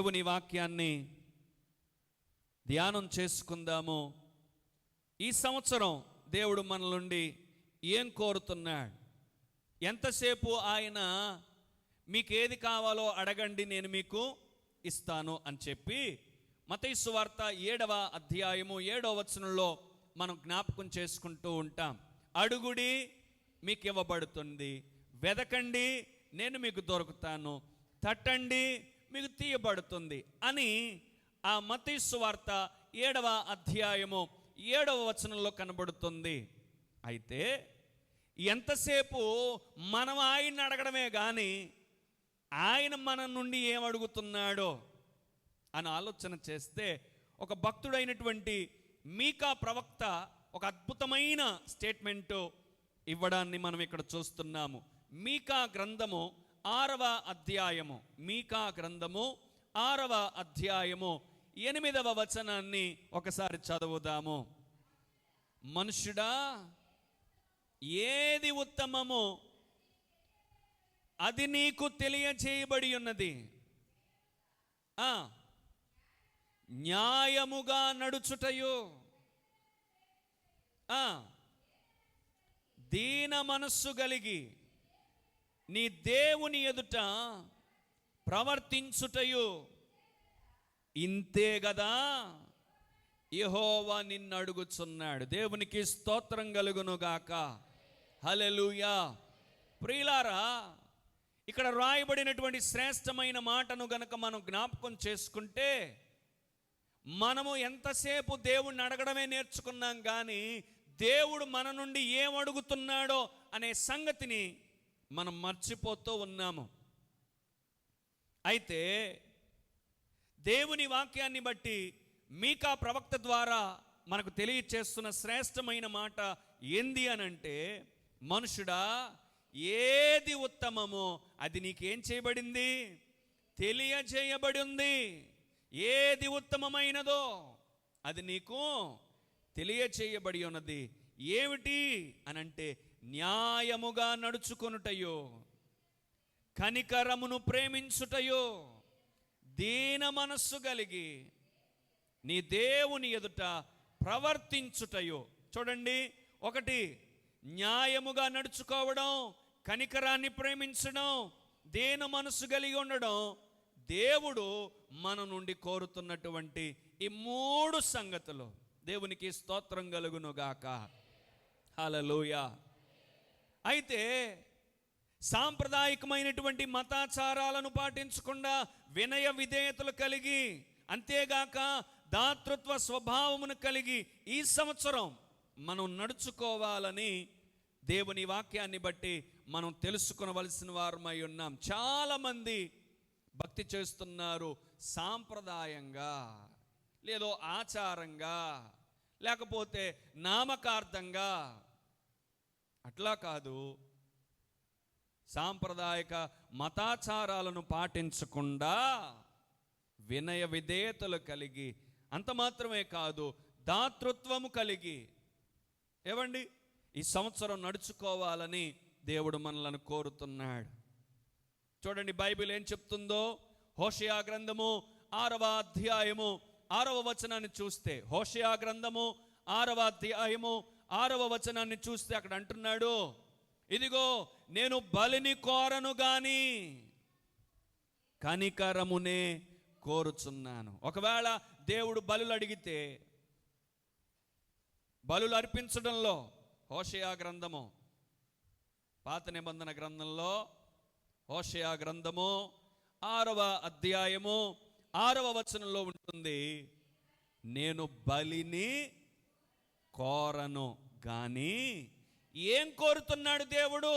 దేవుని వాక్యాన్ని ధ్యానం చేసుకుందాము. ఈ సంవత్సరం దేవుడు మన నుండి ఏం కోరుతున్నాడు? ఎంతసేపు ఆయన మీకు ఏది కావాలో అడగండి నేను మీకు ఇస్తాను అని చెప్పి మత్తయి సువార్త 7వ అధ్యాయము 7వ వచనంలో మనం జ్ఞాపకం చేసుకుంటూ ఉంటాం. అడుగుడి మీకు ఇవ్వబడుతుంది, వెదకండి నేను మీకు దొరుకుతాను, తట్టండి మీకు తీయబడుతుంది అని ఆ మత్తయి సువార్త 7వ అధ్యాయము 7వ వచనంలో కనబడుతుంది. అయితే ఎంతసేపు మనం ఆయన్ని అడగడమే కానీ ఆయన మన నుండి ఏం అడుగుతున్నాడో అని ఆలోచన చేస్తే ఒక భక్తుడైనటువంటి మీకా ప్రవక్త ఒక అద్భుతమైన స్టేట్మెంటు ఇవ్వడాన్ని మనం ఇక్కడ చూస్తున్నాము. మీకా గ్రంథము 6వ అధ్యాయము, మీకా గ్రంథము 6వ అధ్యాయము 8వ వచనాన్ని ఒకసారి చదువుదాము. మనుష్యుడా, ఏది ఉత్తమమో అది నీకు తెలియచేయబడి ఉన్నది. న్యాయముగా నడుచుటయు, దీన మనస్సు కలిగి నీ దేవుని ఎదుట ప్రవర్తించుటయు ఇంతే గదా యెహోవా నిన్ను అడుగుచున్నాడు. దేవునికి స్తోత్రం కలుగును గాక. హల్లెలూయా. ప్రియులారా, ఇక్కడ రాయబడినటువంటి శ్రేష్టమైన మాటను గనక మనం జ్ఞాపకం చేసుకుంటే మనము ఎంతసేపు దేవుణ్ణి అడగడమే నేర్చుకున్నాం కానీ దేవుడు మన నుండి ఏం అడుగుతున్నాడో అనే సంగతిని మనం మర్చిపోతూ ఉన్నాము. అయితే దేవుని వాక్యాన్ని బట్టి మీకా ప్రవక్త ద్వారా మనకు తెలియచేస్తున్న శ్రేష్టమైన మాట ఏంది అనంటే, మనుషుడా, ఏది ఉత్తమమో అది నీకేం చేయబడింది? తెలియజేయబడి ఉంది. ఏది ఉత్తమమైనదో అది నీకు తెలియచేయబడి ఉన్నది. ఏమిటి అనంటే, న్యాయముగా నడుచుకొనుటయో, కనికరమును ప్రేమించుటయో, దీన మనస్సు కలిగి నీ దేవుని ఎదుట ప్రవర్తించుటయో. చూడండి, ఒకటి న్యాయముగా నడుచుకోవడం, కనికరాన్ని ప్రేమించడం, దీన మనస్సు కలిగి ఉండడం దేవుడు మన నుండి కోరుతున్నటువంటి ఈ 3 సంగతులు. దేవునికి స్తోత్రం కలుగును గాక. హల్లెలూయా. అయితే సాంప్రదాయకమైనటువంటి మతాచారాలను పాటించకుండా వినయ విధేయతలు కలిగి, అంతేగాక దాతృత్వ స్వభావమును కలిగి ఈ సంవత్సరం మనం నడుచుకోవాలని దేవుని వాక్యాన్ని బట్టి మనం తెలుసుకొనవలసిన వారమై ఉన్నాం. చాలామంది భక్తి చేస్తున్నారు సాంప్రదాయంగా, లేదో ఆచారంగా, లేకపోతే నామకార్థంగా. అట్లా కాదు. సాంప్రదాయక మతాచారాలను పాటించకుండా వినయ విధేయతలు కలిగి, అంత మాత్రమే కాదు దాతృత్వము కలిగి ఏవండి ఈ సంవత్సరం నడుచుకోవాలని దేవుడు మనలను కోరుతున్నాడు. చూడండి, బైబిల్ ఏం చెప్తుందో. హోషేయ గ్రంథము 6వ అధ్యాయము 6వ వచనాన్ని చూస్తే, హోషేయ గ్రంథము 6వ అధ్యాయము 6వ వచనాన్ని చూస్తే అక్కడ అంటున్నాడు, ఇదిగో నేను బలిని కోరను గాని కనికరమునే కోరుచున్నాను. ఒకవేళ దేవుడు బలులు అడిగితే, బలులు అర్పించడంలో హోషేయ గ్రంథము, పాత నిబంధన గ్రంథంలో హోషేయ గ్రంథము 6వ అధ్యాయము 6వ వచనంలో ఉంటుంది, నేను బలిని కోరను గాని ఏం కోరుతున్నాడు దేవుడు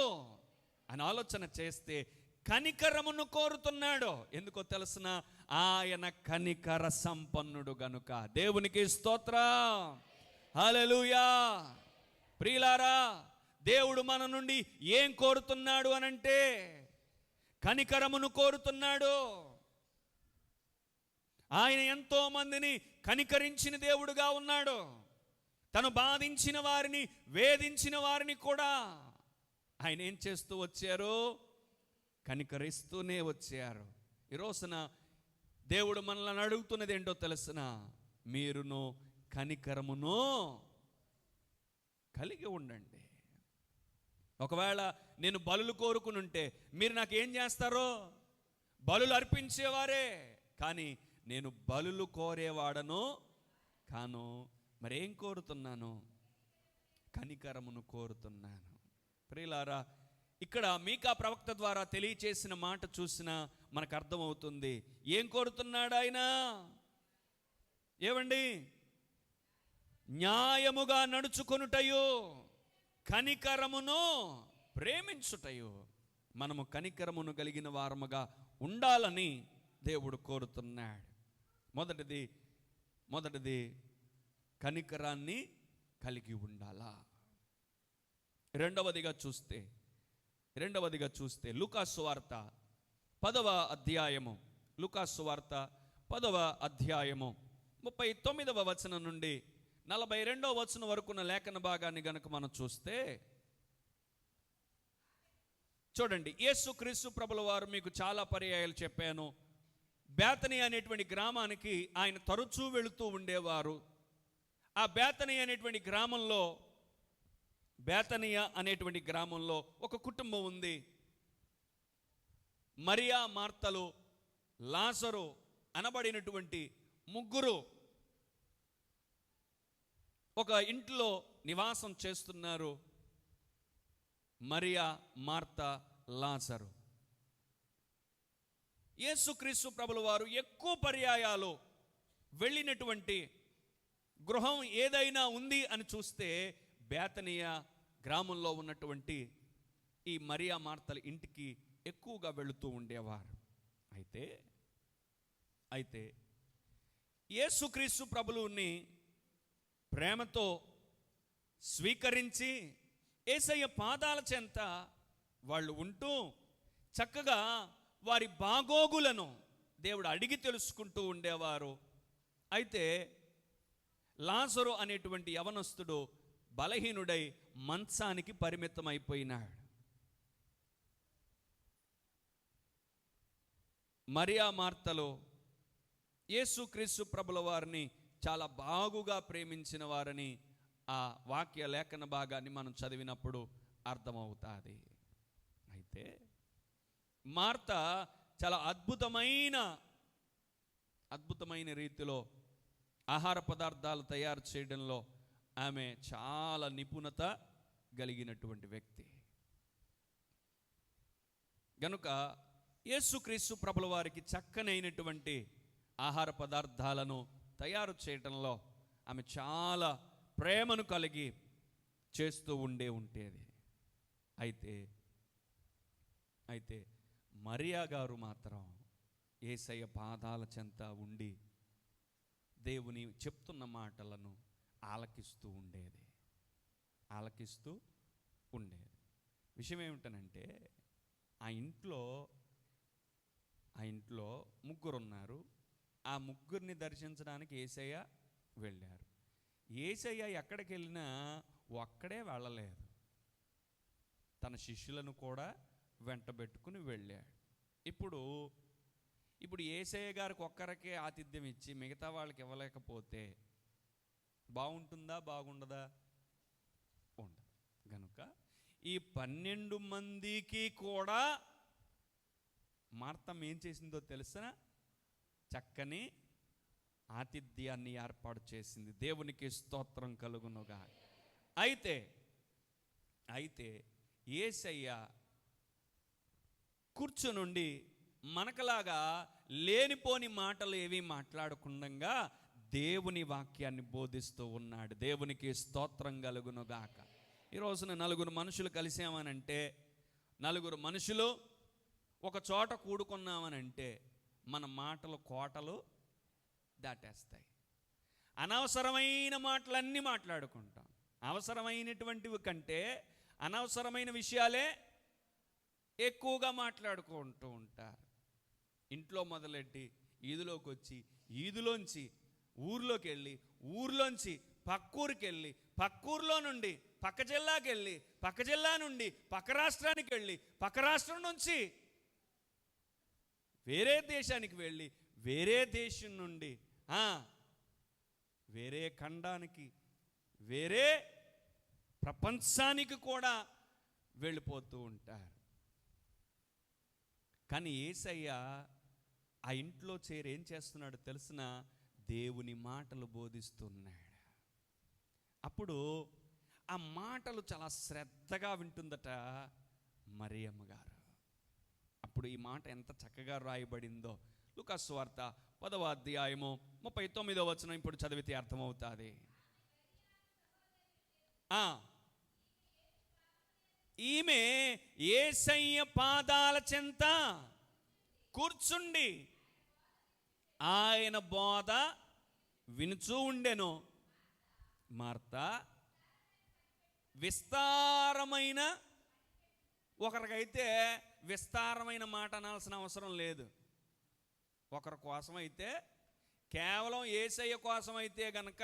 అని ఆలోచన చేస్తే కనికరమును కోరుతున్నాడు. ఎందుకో తెలుసిన, ఆయన కనికర సంపన్నుడు గనుక. దేవునికి స్తోత్రం. హల్లెలూయా. ప్రియులారా, దేవుడు మన నుండి ఏం కోరుతున్నాడు అనంటే కనికరమును కోరుతున్నాడు. ఆయన ఎంతో మందిని కనికరించిన దేవుడుగా ఉన్నాడు. తను బాధించిన వారిని, వేధించిన వారిని కూడా ఆయన ఏం చేస్తూ వచ్చారు? కనికరిస్తూనే వచ్చారు. ఈ రోజున దేవుడు మనల్ని అడుగుతున్నది ఏంటో తెలుసిన, మీరును కనికరమును కలిగి ఉండండి. ఒకవేళ నేను బలులు కోరుకుని ఉంటే మీరు నాకేం చేస్తారో? బలులు అర్పించేవారే, కానీ నేను బలులు కోరేవాడను కాను. మరేం కోరుతున్నాను? కనికరమును కోరుతున్నాను. ప్రియులారా, ఇక్కడ మీకా ప్రవక్త ద్వారా తెలియచేసిన మాట చూసినా మనకు అర్థమవుతుంది. ఏం కోరుతున్నాడు ఆయన? ఏమండి? న్యాయముగా నడుచుకొనుటయు, కనికరమును ప్రేమించుటయు. మనము కనికరమును కలిగిన వారముగా ఉండాలని దేవుడు కోరుతున్నాడు. మొదటిది కనికరాన్ని కలిగి ఉండాలా. రెండవదిగా చూస్తే లూకాసు వార్త 10వ అధ్యాయము, లూకాసు వార్త 10వ అధ్యాయము 39వ వచనం నుండి 42వ వచనం వరకున్న లేఖన భాగాన్ని గనుక మనం చూస్తే చూడండి. యేసుక్రీస్తు ప్రభుల వారు, మీకు చాలా పర్యాయాలు చెప్పాను, బేతనీ అనేటువంటి గ్రామానికి ఆయన తరచూ వెళుతూ ఉండేవారు. ఆ బేతనీ అనేటువంటి గ్రామంలో ఒక కుటుంబం ఉంది. మరియా, మార్తలు, లాజరు అనబడినటువంటి ముగ్గురు ఒక ఇంట్లో నివాసం చేస్తున్నారు. మరియా, మార్త, లాజరు. యేసుక్రీస్తు ప్రభుల వారు ఎక్కువ పర్యాయాలు వెళ్ళినటువంటి గృహం ఏదైనా ఉంది అని చూస్తే బేతనియా గ్రామంలో ఉన్నటువంటి ఈ మరియా, మార్తల ఇంటికి ఎక్కువగా వెళుతూ ఉండేవారు. అయితే యేసుక్రీస్తు ప్రభువుని ప్రేమతో స్వీకరించి యేసయ్య పాదాల చెంత వాళ్ళు ఉంటూ చక్కగా వారి బాగోగులను దేవుడు అడిగి తెలుసుకుంటూ ఉండేవారు. అయితే లాజరు అనేటువంటి యవనస్తుడు బలహీనుడై మంచానికి పరిమితం అయిపోయినాడు. మరియా, మార్తలు యేసుక్రీస్తు ప్రభుల వారిని చాలా బాగుగా ప్రేమించిన వారని ఆ వాక్య లేఖన భాగాన్ని మనం చదివినప్పుడు అర్థమవుతుంది. అయితే మార్త చాలా అద్భుతమైన రీతిలో ఆహార పదార్థాలు తయారు చేయడంలో ఆమె చాలా నిపుణత కలిగినటువంటి వ్యక్తి. గనుక యేసుక్రీస్తు ప్రభుల వారికి చక్కనైనటువంటి ఆహార పదార్థాలను తయారు చేయడంలో ఆమె చాలా ప్రేమను కలిగి చేస్తూ ఉండేది. అయితే మరియా గారు మాత్రం యేసయ్య పాదాల చెంత ఉండి దేవుని చెప్తున్న మాటలను ఆలకిస్తూ ఉండేది. విషయం ఏమిటనంటే, ఆ ఇంట్లో ముగ్గురున్నారు. ఆ ముగ్గురిని దర్శించడానికి యేసయ్య వెళ్ళారు. యేసయ్య ఎక్కడికి వెళ్ళినా ఒక్కడే వెళ్ళలేదు, తన శిష్యులను కూడా వెంటబెట్టుకుని వెళ్ళాడు. ఇప్పుడు యేసయ్య గారికి ఒక్కరికే ఆతిథ్యం ఇచ్చి మిగతా వాళ్ళకి ఇవ్వలేకపోతే బాగుంటుందా? బాగుండదా? ఉండదు. గనుక ఈ 12 మందికి కూడా మార్తమ్మ ఏం చేసిందో తెలుసా? చక్కని ఆతిథ్యాన్ని ఏర్పాటు చేసింది. దేవునికి స్తోత్రం కలుగునుగా. అయితే యేసయ్య కూర్చునుండి మనకలాగా లేనిపోని మాటలు ఏవి మాట్లాడకుండా దేవుని వాక్యాన్ని బోధిస్తూ ఉన్నాడు. దేవునికి స్తోత్రం కలుగునుగాక. ఈ రోజున 4 మనుషులు కలిసామనంటే, 4 మనుషులు ఒక చోట కూడుకున్నామనంటే మన మాటలు కోటలు దాటేస్తాయి. అనవసరమైన మాటలన్నీ మాట్లాడుకుంటాం. అవసరమైనటువంటివి కంటే అనవసరమైన విషయాలే ఎక్కువగా మాట్లాడుకుంటూ ఉంటారు. ఇంట్లో మొదలెట్టి ఈదులోకి వచ్చి, ఈదులోంచి ఊర్లోకి వెళ్ళి, ఊర్లోంచి పక్కూరికి వెళ్ళి, పక్కూరులో నుండి పక్క జిల్లాకి వెళ్ళి, పక్క జిల్లా నుండి పక్క రాష్ట్రానికి వెళ్ళి, పక్క రాష్ట్రం నుంచి వేరే దేశానికి వెళ్ళి, వేరే దేశం నుండి, వేరే ఖండానికి, వేరే ప్రపంచానికి కూడా వెళ్ళిపోతూ ఉంటారు. కానీ యేసయ్య ఆ ఇంట్లో చేరి ఏం చేస్తున్నాడు తెలిసిన? దేవుని మాటలు బోధిస్తున్నాడు. అప్పుడు ఆ మాటలు చాలా శ్రద్ధగా వింటుందట మరియమ్మ గారు. అప్పుడు ఈ మాట ఎంత చక్కగా రాయబడిందో లూకాసు వార్త 10వ అధ్యాయము 39వ వచనం ఇప్పుడు చదివితే అర్థమవుతుంది. ఈమె యేసయ్య పాదాల చెంత కూర్చుండి ఆయన బోధ వినుచూ ఉండెను. మార్తా విస్తారమైన, ఒకరికైతే విస్తారమైన మాట అనాల్సిన అవసరం లేదు. ఒకరి కోసం అయితే, కేవలం యేసయ్య కోసం అయితే గనక,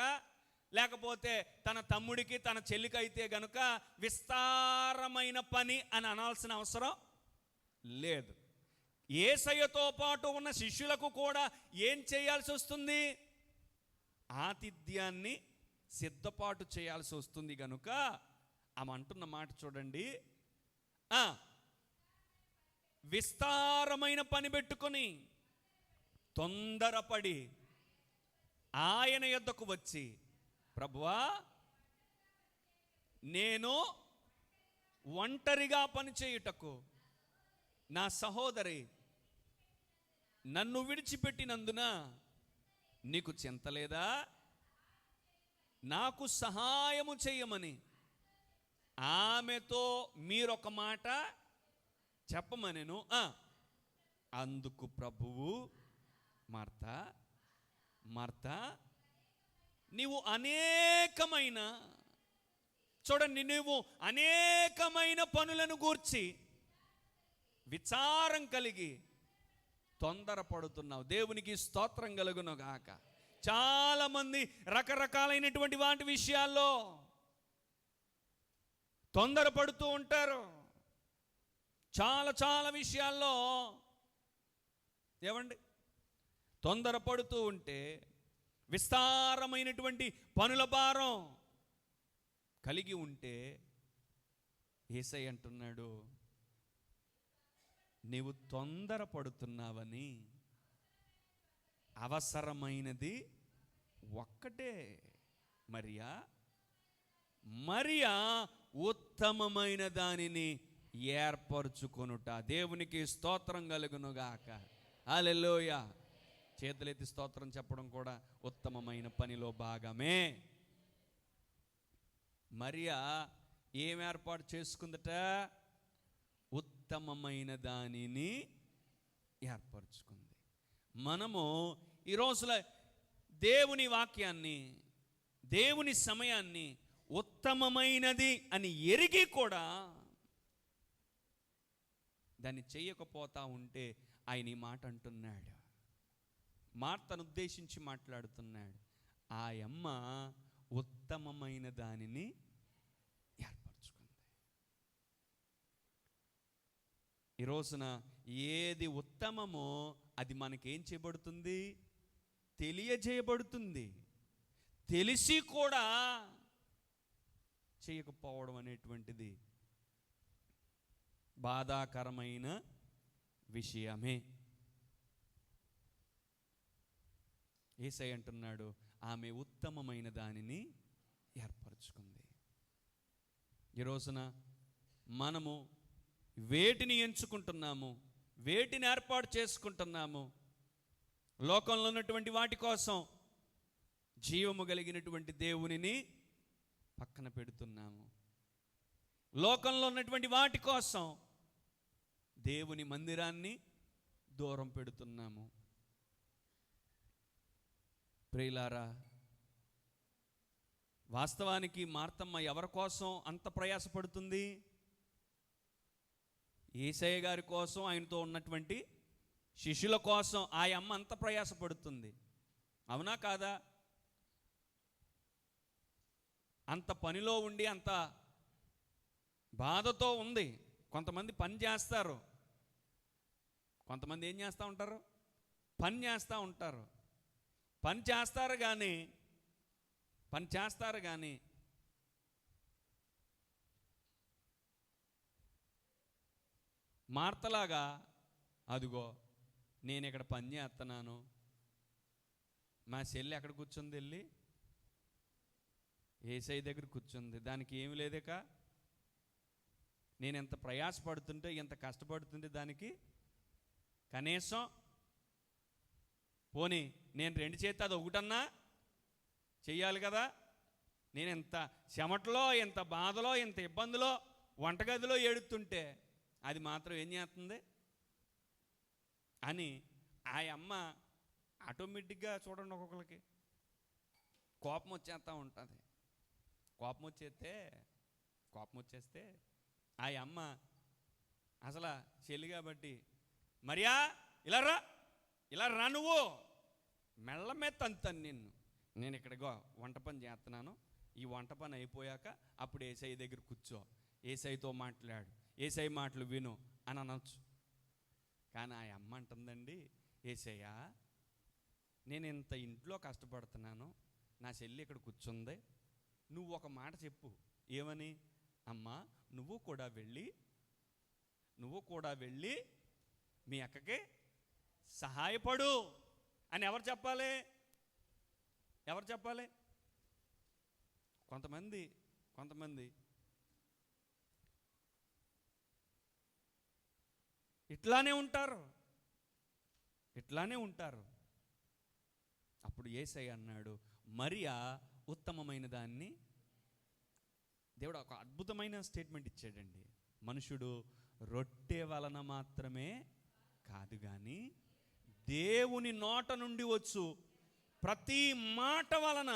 లేకపోతే తన తమ్ముడికి తన చెల్లికి అయితే గనుక విస్తారమైన పని అని అనాల్సిన అవసరం లేదు. యేసయ్యతో పాటు ఉన్న శిష్యులకు కూడా ఏం చేయాల్సి వస్తుంది? ఆతిథ్యాన్ని సిద్ధపాటు చేయాల్సి వస్తుంది. గనుక ఆమె అంటున్న మాట చూడండి, విస్తారమైన పని పెట్టుకొని తొందరపడి ఆయన యొద్దకు వచ్చి, ప్రభువా, నేను ఒంటరిగా పనిచేయుటకు నా సహోదరి నన్ను విడిచిపెట్టినందున నీకు చింతలేదా? నాకు సహాయము చేయమని ఆమెతో మీరొక మాట చెప్పమనెను. అందుకు ప్రభువు, మార్తా మార్తా, నీవు అనేకమైన, చూడండి, నీవు అనేకమైన పనులను గూర్చి విచారం కలిగి తొందరపడుతున్నావు. దేవునికి స్తోత్రం కలుగును గాక. చాలామంది రకరకాలైనటువంటి వాటి విషయాల్లో తొందరపడుతూ ఉంటారు. చాలా విషయాల్లో ఏమండి తొందరపడుతూ ఉంటే విస్తారమైనటువంటి పనుల భారం కలిగి ఉంటే యేసయ్య అంటున్నాడు, నీవు తొందరపడుతున్నావని, అవసరమైనది ఒక్కటే. మరియా ఉత్తమమైన దానిని ఏర్పరచుకొనుట. దేవునికి స్తోత్రం కలుగునుగాక. హల్లెలూయా. చేతులెత్తి స్తోత్రం చెప్పడం కూడా ఉత్తమమైన పనిలో భాగమే. మరియా ఏం ఏర్పాటు చేసుకుందట? ఉత్తమమైన దానిని ఏర్పరచుకుంది. మనము ఈ రోజుల దేవుని వాక్యాన్ని, దేవుని సమయాన్ని ఉత్తమమైనది అని ఎరిగి కూడా దాన్ని చేయకపోతా ఉంటే ఆయన ఈ మాట అంటున్నాడు. మార్తను ఉద్దేశించి మాట్లాడుతున్నాడు. ఆ అమ్మ ఉత్తమమైన దానిని ఏర్పరచుకుంది. ఈ రోజున ఏది ఉత్తమమో అది మనకేం చేయబడుతుంది? తెలియజేయబడుతుంది. తెలిసి కూడా చేయకపోవడం అనేటువంటిది బాధాకరమైన విషయమే. యేసయ్య అంటున్నాడు, ఆమె ఉత్తమమైన దానిని ఏర్పరచుకుంది. ఈ రోజున మనము వేటిని ఎంచుకుంటున్నాము, వేటిని ఏర్పాటు చేసుకుంటున్నాము? లోకంలో ఉన్నటువంటి వాటి కోసం జీవము కలిగినటువంటి దేవునిని పక్కన పెడుతున్నాము. లోకంలో ఉన్నటువంటి వాటి కోసం దేవుని మందిరాన్ని దూరం పెడుతున్నాము. ప్రియులారా, వాస్తవానికి మార్తమ్మ ఎవరి కోసం అంత ప్రయాసపడుతుంది? యేసయ్య గారి కోసం, ఆయనతో ఉన్నటువంటి శిష్యుల కోసం ఆ అమ్మ అంత ప్రయాసపడుతుంది. అవునా కాదా? అంత పనిలో ఉండి అంత బాధతో ఉంది. కొంతమంది పని చేస్తారు, కొంతమంది ఏం చేస్తూ ఉంటారు? పని చేస్తూ ఉంటారు. పని చేస్తారు కానీ మార్తలాగా అదిగో నేను ఇక్కడ పని చేస్తున్నాను, మా చెల్లి ఎక్కడ కూర్చుంది, వెళ్ళి యేసయ్య దగ్గర కూర్చుంది, దానికి ఏమి లేదేక, నేను ఎంత ప్రయాసపడుతుంటే ఎంత కష్టపడుతుంటే దానికి కనీసం పోనీ నేను 2 చేతి అది ఒకటన్నా చెయ్యాలి కదా, నేను ఎంత చెమటలో ఎంత బాధలో ఎంత ఇబ్బందిలో వంటగదిలో ఏడుతుంటే అది మాత్రం ఏం చేస్తుంది అని ఆ అమ్మ ఆటోమేటిక్గా చూడండి ఒక్కొక్కరికి కోపం వచ్చేస్తూ ఉంటుంది. కోపం వచ్చేస్తే ఆ అమ్మ అసలు చెల్లి కాబట్టి మరియా ఇలా రా నువ్వు మెల్లమే తంతాను నేను ఇక్కడిగో వంట పని చేస్తున్నాను, ఈ వంట పని అయిపోయాక అప్పుడు యేసయ్య దగ్గర కూర్చో, యేసయ్యతో మాట్లాడు, యేసయ్య మాటలు విను అని అనొచ్చు. కానీ ఆ అమ్మ అంటుందండి, యేసయ్య నేను ఇంత ఇంట్లో కష్టపడుతున్నాను, నా చెల్లి ఇక్కడ కూర్చుంది, నువ్వు ఒక మాట చెప్పు, ఏమని, అమ్మా నువ్వు కూడా వెళ్ళి మీ అక్కకి సహాయపడు అని ఎవరు చెప్పాలి? కొంతమంది ఇట్లానే ఉంటారు. అప్పుడు యేసయ్య అన్నాడు, మరియా ఉత్తమమైన దాన్ని, దేవుడు ఒక అద్భుతమైన స్టేట్మెంట్ ఇచ్చాడండి. మనుషుడు రొట్టె వలన మాత్రమే కాదు కానీ దేవుని నోట నుండి వచ్చు ప్రతి మాట వలన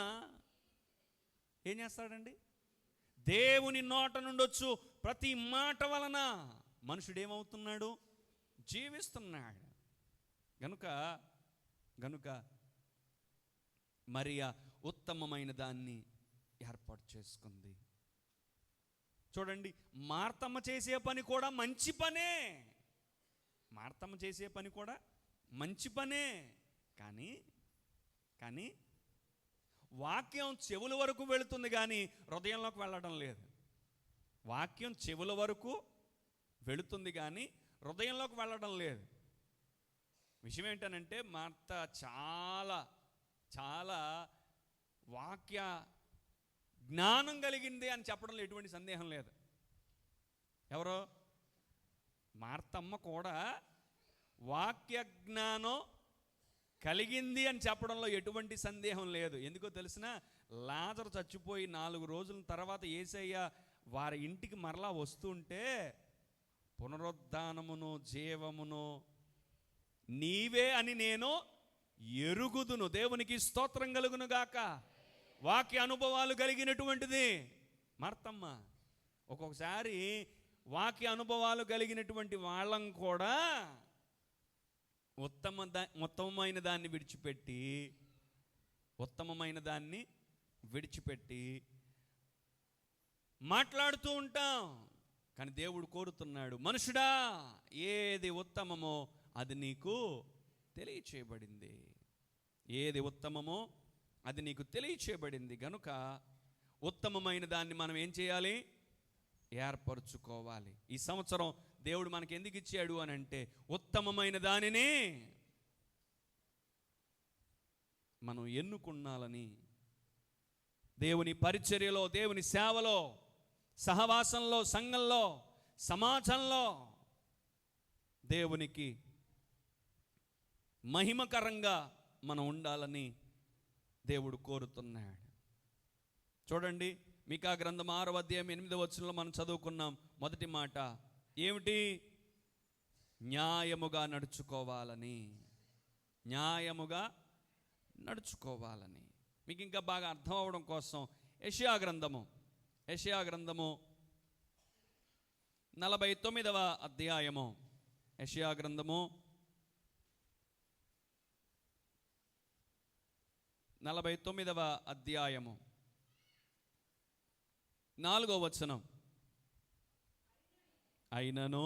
ఏం చేస్తాడండి? దేవుని నోట నుండి వచ్చు ప్రతి మాట వలన మనుషుడు ఏమవుతున్నాడు? జీవిస్తున్నాడు. గనుక మరియా ఉత్తమమైన దాన్ని ఏర్పాటు చేసుకుంది. చూడండి, మార్తమ్మ చేసే పని కూడా మంచి పనే, కానీ వాక్యం చెవుల వరకు వెళుతుంది కానీ హృదయంలోకి వెళ్ళడం లేదు. వాక్యం చెవుల వరకు వెళుతుంది కానీ హృదయంలోకి వెళ్ళడం లేదు. విషయం ఏంటనంటే మార్త చాలా వాక్య జ్ఞానం కలిగింది అని చెప్పడంలో ఎటువంటి సందేహం లేదు. ఎవరో మార్తమ్మ కూడా వాక్య జ్ఞానం కలిగింది అని చెప్పడంలో ఎటువంటి సందేహం లేదు. ఎందుకో తెలిసిన, లాజరు చచ్చిపోయి 4 రోజుల తర్వాత యేసయ్య వారి ఇంటికి మరలా వస్తుంటే పునరుద్ధానమును జీవమును నీవే అని నేను ఎరుగుదును. దేవునికి స్తోత్రం కలుగును గాక. వాక్య అనుభవాలు కలిగినటువంటిది మార్తమ్మ. ఒక్కొక్కసారి వాక్య అనుభవాలు కలిగినటువంటి వాళ్ళం కూడా ఉత్తమమైన దాన్ని విడిచిపెట్టి మాట్లాడుతూ ఉంటాం. కానీ దేవుడు కోరుతున్నాడు, మనుషుడా ఏది ఉత్తమమో అది నీకు తెలియచేయబడింది. గనుక ఉత్తమమైన దాన్ని మనం ఏం చేయాలి? ఏర్పరచుకోవాలి. ఈ సంవత్సరం దేవుడు మనకి ఎందుకు ఇచ్చాడు అని అంటే ఉత్తమమైన దానిని మనం ఎన్నుకున్నాలని. దేవుని పరిచర్యలో, దేవుని సేవలో, సహవాసంలో, సంఘంలో, సమాజంలో దేవునికి మహిమకరంగా మనం ఉండాలని దేవుడు కోరుతున్నాడు. చూడండి, మీకా గ్రంథం 6వ అధ్యాయం 8వ వచనంలో మనం చదువుకున్నాం. మొదటి మాట ఏమిటి? న్యాయముగా నడుచుకోవాలని. మీకు ఇంకా బాగా అర్థం అవ్వడం కోసం యెషయా గ్రంథము 49వ అధ్యాయము, యెషయా గ్రంథము 49వ అధ్యాయము 4వ వచనం. అయినను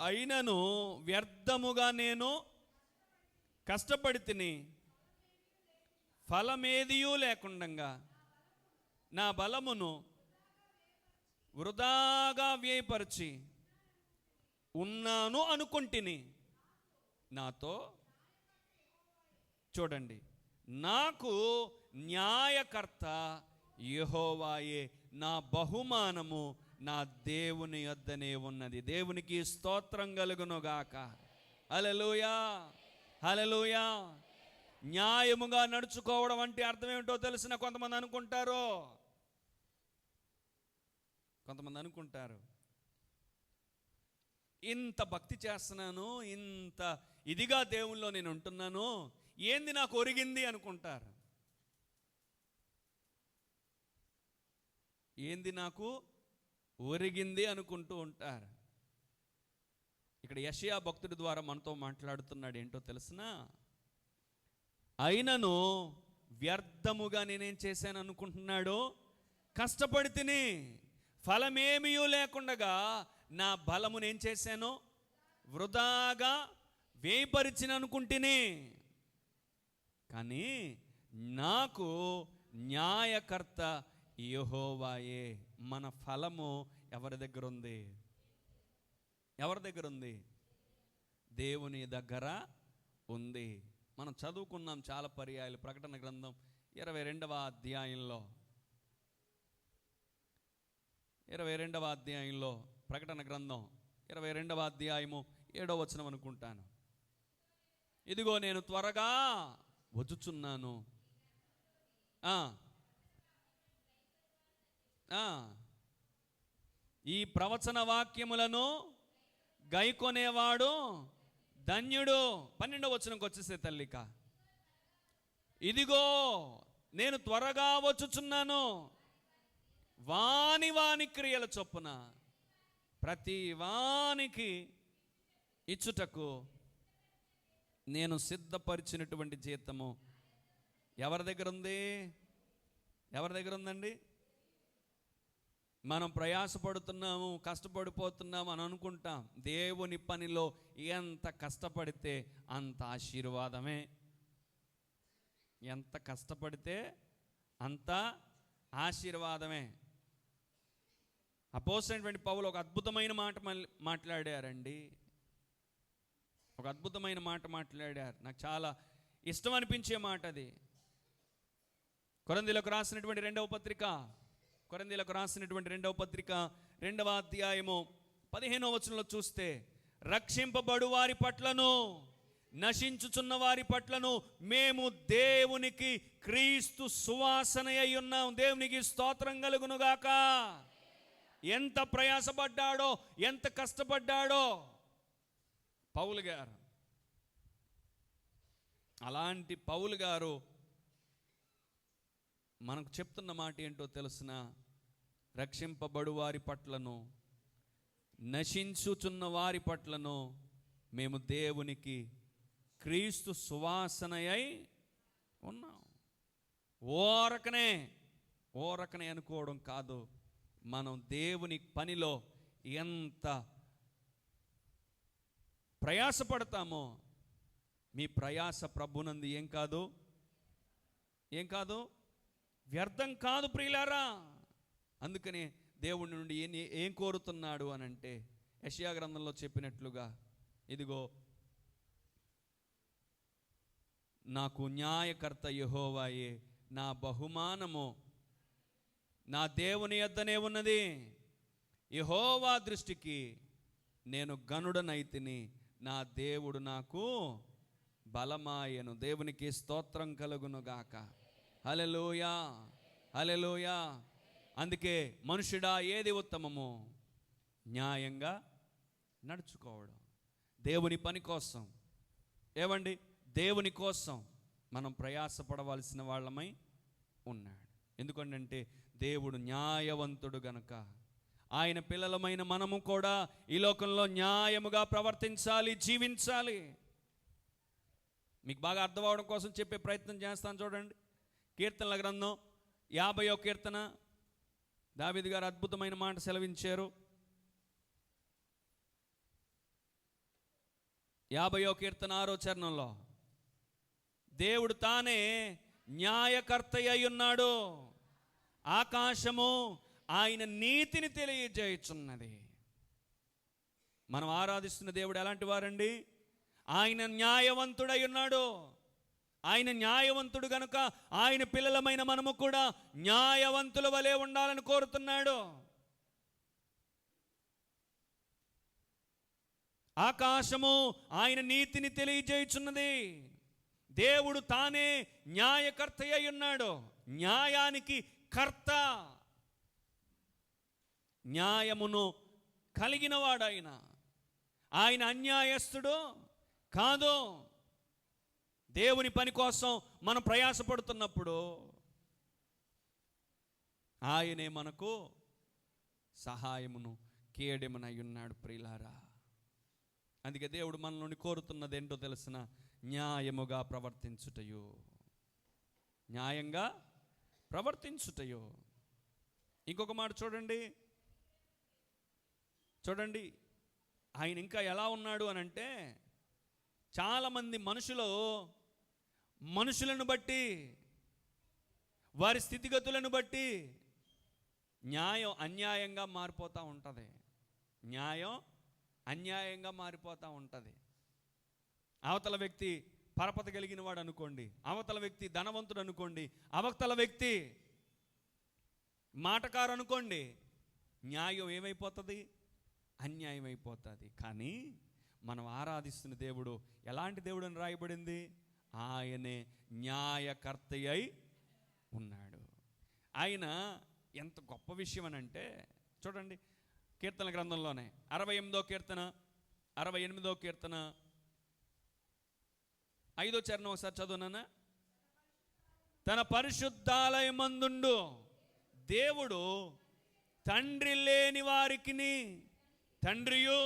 అయినను వ్యర్థముగా నేను కష్టపడి తిని ఫలమేదియూ లేకుండగా నా బలమును వృధాగా వ్యయపరిచి ఉన్నాను అనుకుంటుని. నాతో చూడండి, నాకు న్యాయకర్త యెహోవాయే, నా బహుమానము నా దేవుని యొద్దనే ఉన్నది. దేవునికి స్తోత్రం కలుగునుగాక. హల్లెలూయా, హల్లెలూయా. న్యాయముగా నడుచుకోవడం అంటే అర్థం ఏమిటో తెలిసిన కొంతమంది అనుకుంటారు ఇంత భక్తి చేస్తున్నాను, ఇంత ఇదిగా దేవుల్లో నేను ఉంటున్నాను, ఏంది నాకు ఒరిగింది అనుకుంటారు. ఏంది నాకు ఒరిగింది అనుకుంటూ ఉంటారు. ఇక్కడ యెషయా భక్తుడి ద్వారా మనతో మాట్లాడుతున్నాడు. ఏంటో తెలుసునా? అయినను వ్యర్థముగా నేనేం చేశాను అనుకుంటున్నాడు, కష్టపడి తిని ఫలమేమీ లేకుండగా నా బలము నేను చేశాను వృధాగా వేయపరిచిన అనుకుంటేనే. కానీ నాకు న్యాయకర్త యెహోవాయే. మన ఫలము ఎవరి దగ్గర ఉంది? ఎవరి దగ్గర ఉంది? దేవుని దగ్గర ఉంది. మనం చదువుకున్నాం చాలా పర్యాయాలు. ప్రకటన గ్రంథం 22వ అధ్యాయంలో ప్రకటన గ్రంథం 22వ అధ్యాయము 7వ వచనం అనుకుంటాను. ఇదిగో నేను త్వరగా వచ్చుచున్నాను. ఈ ప్రవచన వాక్యములను గైకొనేవాడు ధన్యుడు. 12వ వచనంకి వచ్చేసే తల్లిక, ఇదిగో నేను త్వరగా వచ్చుచున్నాను, వాని క్రియల చొప్పున ప్రతి వానికి ఇచ్చుటకు నేను సిద్ధపరిచినటువంటి జీతము ఎవరి దగ్గర ఉంది? ఎవరి దగ్గర ఉందండి? మనం ప్రయాసపడుతున్నాము, కష్టపడిపోతున్నాము అని అనుకుంటాం. దేవుని పనిలో ఎంత కష్టపడితే అంత ఆశీర్వాదమే. ఎంత కష్టపడితే అంత ఆశీర్వాదమే. అపోస్తలుడైన పౌలు ఒక అద్భుతమైన మాట మాట్లాడారండి. ఒక అద్భుతమైన మాట మాట్లాడారు. నాకు చాలా ఇష్టం అనిపించే మాట అది. కొరింథీయులకు రాసినటువంటి రెండవ పత్రిక 2వ అధ్యాయము 15వ వచనంలో చూస్తే, రక్షింపబడు వారి పట్లను నశించుచున్న వారి పట్లను మేము దేవునికి క్రీస్తు సువాసన అయి ఉన్నాం. దేవునికి స్తోత్రం కలుగునుగాక. ఎంత ప్రయాసపడ్డాడో, ఎంత కష్టపడ్డాడో పౌలు గారు. అలాంటి పౌలు గారు మనకు చెప్తున్న మాట ఏంటో తెలుసిన? రక్షింపబడు వారి పట్లను నశించుచున్న వారి పట్లను మేము దేవునికి క్రీస్తు సువాసనయై ఉన్నాం. ఓరకనే అనుకోవడం కాదు. మనం దేవుని పనిలో ఎంత ప్రయాసపడతామో, మీ ప్రయాస ప్రభునందు ఏం కాదు, వ్యర్థం కాదు ప్రియులారా. అందుకని దేవుడి నుండి ఏం కోరుతున్నాడు అని అంటే, యెషయా గ్రంథంలో చెప్పినట్లుగా, ఇదిగో నాకు న్యాయకర్త యెహోవాయే, నా బహుమానము నా దేవుని యొద్దనే ఉన్నది. యెహోవా దృష్టికి నేను గనుడనైతిని, నా దేవుడు నాకు బలమాయను. దేవునికి స్తోత్రం కలుగునుగాక. హల్లెలూయా, హల్లెలూయా. అందుకే మనుషుడా ఏది ఉత్తమము? న్యాయంగా నడుచుకోవడం. దేవుని పని కోసం, ఏమండి, దేవుని కోసం మనం ప్రయాసపడవలసిన వాళ్ళమై ఉన్నాడు. ఎందుకంటే దేవుడు న్యాయవంతుడు గనుక. ఆయన పిల్లలమైన మనము కూడా ఈ లోకంలో న్యాయముగా ప్రవర్తించాలి, జీవించాలి. మీకు బాగా అర్థం అవడం కోసం చెప్పే ప్రయత్నం చేస్తాను. చూడండి, కీర్తనల గ్రంథం 50వ కీర్తన, దావీదు గారు అద్భుతమైన మాట సెలవించారు. 50వ కీర్తన 6వ చరణంలో దేవుడు తానే న్యాయకర్త అయి ఉన్నాడు. ఆకాశము ఆయన నీతిని తెలియజేయుచున్నది. మనం ఆరాధిస్తున్న దేవుడు ఎలాంటి వారండి? ఆయన న్యాయవంతుడై ఉన్నాడు. ఆయన న్యాయవంతుడు గనుక ఆయన పిల్లలమైన మనము కూడా న్యాయవంతుల వలె ఉండాలని కోరుతున్నాడు. ఆకాశము ఆయన నీతిని తెలియజేయుచున్నది. దేవుడు తానే న్యాయకర్త అయి ఉన్నాడు. న్యాయానికి కర్త, న్యాయమును కలిగిన వాడాయన. ఆయన అన్యాయస్తుడు కాదు. దేవుని పని కోసం మనం ప్రయాసపడుతున్నప్పుడు ఆయనే మనకు సహాయమును కేడెమునై ఉన్నాడు. ప్రియులారా, అందుకే దేవుడు మనల్ని కోరుతున్నది ఏంటో తెలిసిన? న్యాయముగా ప్రవర్తించుటయు, న్యాయంగా ప్రవర్తించుటయు. ఇంకొక మాట చూడండి, ఆయన ఇంకా ఎలా ఉన్నాడు అని అంటే, చాలామంది మనుషులను బట్టి, వారి స్థితిగతులను బట్టి న్యాయం అన్యాయంగా మారిపోతూ ఉంటుంది. న్యాయం అన్యాయంగా మారిపోతూ ఉంటుంది. అవతల వ్యక్తి పరపతి కలిగిన వాడు అనుకోండి, అవతల వ్యక్తి ధనవంతుడు అనుకోండి, అవతల వ్యక్తి మాటకారు అనుకోండి, న్యాయం ఏమైపోతుంది? అన్యాయం అయిపోతుంది. కానీ మనం ఆరాధిస్తున్న దేవుడు ఎలాంటి దేవుడు అని రాయబడింది? ఆయనే న్యాయకర్త అయి ఉన్నాడు. ఆయన ఎంత గొప్ప విషయం అని అంటే, చూడండి కీర్తన గ్రంథంలోనే 68వ కీర్తన 68వ కీర్తన 5వ చరణం ఒకసారి చదువునా? తన పరిశుద్ధాలయమందుండు దేవుడు తండ్రి లేని వారికి తండ్రియు,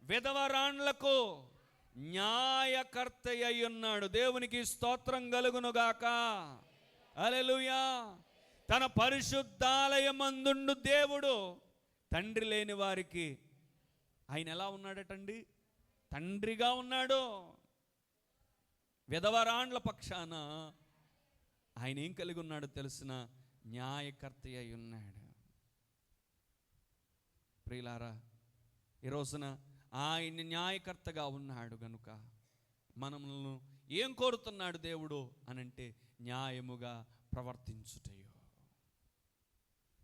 విధవరాండ్లకు న్యాయకర్త అయి ఉన్నాడు. దేవునికి స్తోత్రం కలుగునుగాక. హల్లెలూయా. తన పరిశుద్ధాలయమందుండు దేవుడు తండ్రి లేని వారికి ఆయన ఎలా ఉన్నాడటండి? తండ్రిగా ఉన్నాడు. విధవరాండ్ల పక్షాన ఆయన ఏం కలిగి ఉన్నాడో తెలిసిన? న్యాయకర్త అయి ఉన్నాడు. ప్రియులారా, ఈ రోజున ఆయన న్యాయకర్తగా ఉన్నాడు గనుక మనల్ని ఏం కోరుతున్నాడు దేవుడు అనంటే, న్యాయముగా ప్రవర్తించుటయు.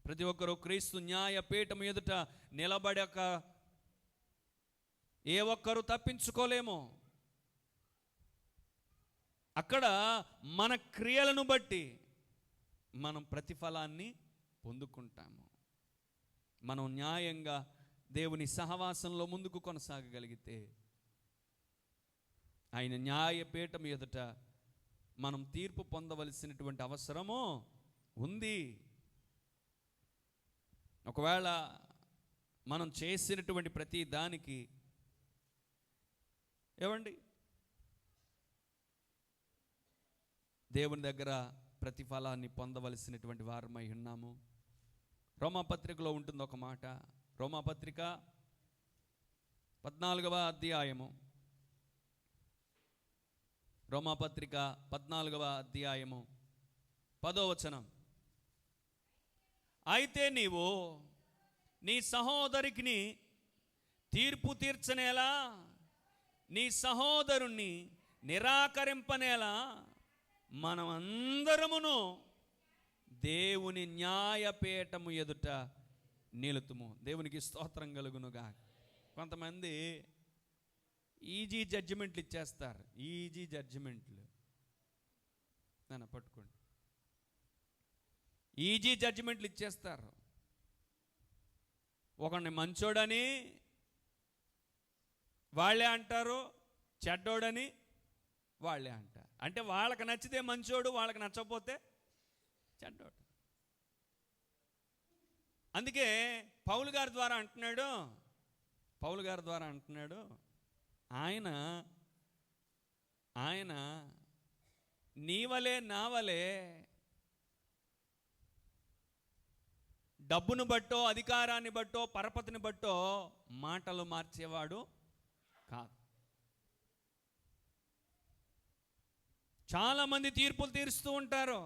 ప్రతి ఒక్కరూ క్రీస్తు న్యాయపీఠం ఎదుట నిలబడక ఏ ఒక్కరూ తప్పించుకోలేము. అక్కడ మన క్రియలను బట్టి మనం ప్రతిఫలాన్ని పొందుకుంటాము. మనం న్యాయంగా దేవుని సహవాసంలో ముందుకు కొనసాగగలిగితే ఆయన న్యాయపీఠం ఎదుట మనం తీర్పు పొందవలసినటువంటి అవసరము ఉంది. ఒకవేళ మనం చేసినటువంటి ప్రతి దానికి ఏమండి దేవుని దగ్గర ప్రతిఫలాన్ని పొందవలసినటువంటి వారమై ఉన్నాము. రోమాపత్రికలో ఉంటుంది ఒక మాట. రోమాపత్రిక 14వ అధ్యాయము, రోమాపత్రిక 14వ అధ్యాయము 10వ వచనం. అయితే నీవు నీ సహోదరికి తీర్పు తీర్చనేలా, నీ సహోదరుణ్ణి నిరాకరింపనేలా మనమందరమును దేవుని న్యాయపీఠము ఎదుట నిలుతుము. దేవునికి స్తోత్రం కలుగునుగా. కొంతమంది ఈజీ జడ్జిమెంట్లు ఇచ్చేస్తారు. ఈజీ జడ్జిమెంట్లు నన్ను పట్టుకోండి. ఈజీ జడ్జిమెంట్లు ఇచ్చేస్తారు. ఒకడిని మంచోడని వాళ్ళే అంటారు, చెడ్డోడని వాళ్ళే అంటారు. అంటే వాళ్ళకి నచ్చితే మంచోడు, వాళ్ళకి నచ్చకపోతే చెడ్డోడు. అందుకే పౌలు గారి ద్వారా అంటున్నాడు, ఆయన నీవలే నావలే డబ్బును బట్టో, అధికారాన్ని బట్టో, పరపతిని బట్టో మాటలు మార్చేవాడు కాదు. చాలామంది తీర్పులు తీరుస్తూ ఉంటారు.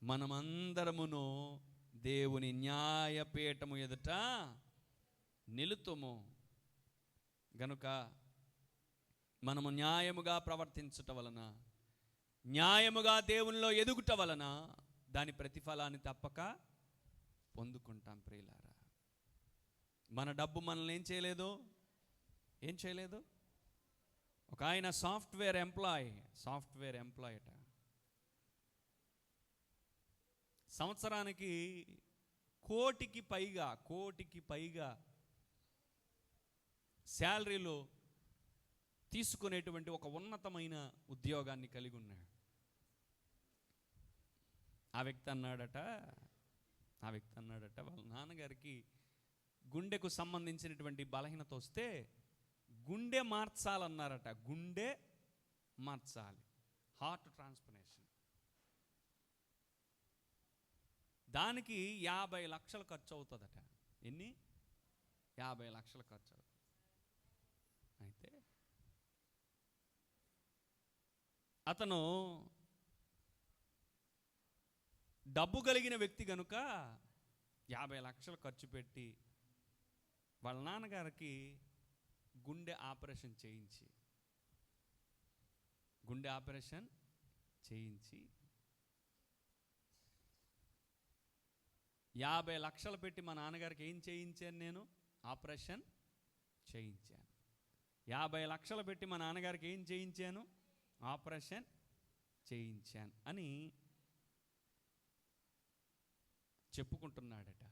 మనమందరమును దేవుని న్యాయపీఠము ఎదుట నిలుతుము గనుక మనము న్యాయముగా ప్రవర్తించుట వలన, న్యాయముగా దేవునిలో ఎదుగుట వలన దాని ప్రతిఫలాన్ని తప్పక పొందుకుంటాం. ప్రియులారా, మన డబ్బు మనల్ని ఏం చేయలేదు. ఒక ఆయన సాఫ్ట్వేర్ ఎంప్లాయ్ అట. సంవత్సరానికి కోటికి పైగా శాలరీలో తీసుకునేటువంటి ఒక ఉన్నతమైన ఉద్యోగాన్ని కలిగి ఉన్నాడు. ఆ వ్యక్తి అన్నాడట వాళ్ళ నాన్నగారికి గుండెకు సంబంధించినటువంటి బలహీనత వస్తే గుండె మార్చాలన్నారట. Heart transplantation. దానికి 50 లక్షలు ఖర్చు అవుతుందట. ఎన్ని? 50 లక్షలు ఖర్చు అవుతుంది. అయితే అతను డబ్బు కలిగిన వ్యక్తి కనుక 50 లక్షలు ఖర్చు పెట్టి వాళ్ళ నాన్నగారికి గుండె ఆపరేషన్ చేయించి 50 లక్షలు పెట్టి మా నాన్నగారికి ఏం చేయించాను? నేను ఆపరేషన్ చేయించాను. 50 లక్షలు పెట్టి మా నాన్నగారికి ఏం చేయించాను? ఆపరేషన్ చేయించాను అని చెప్పుకుంటున్నాడట.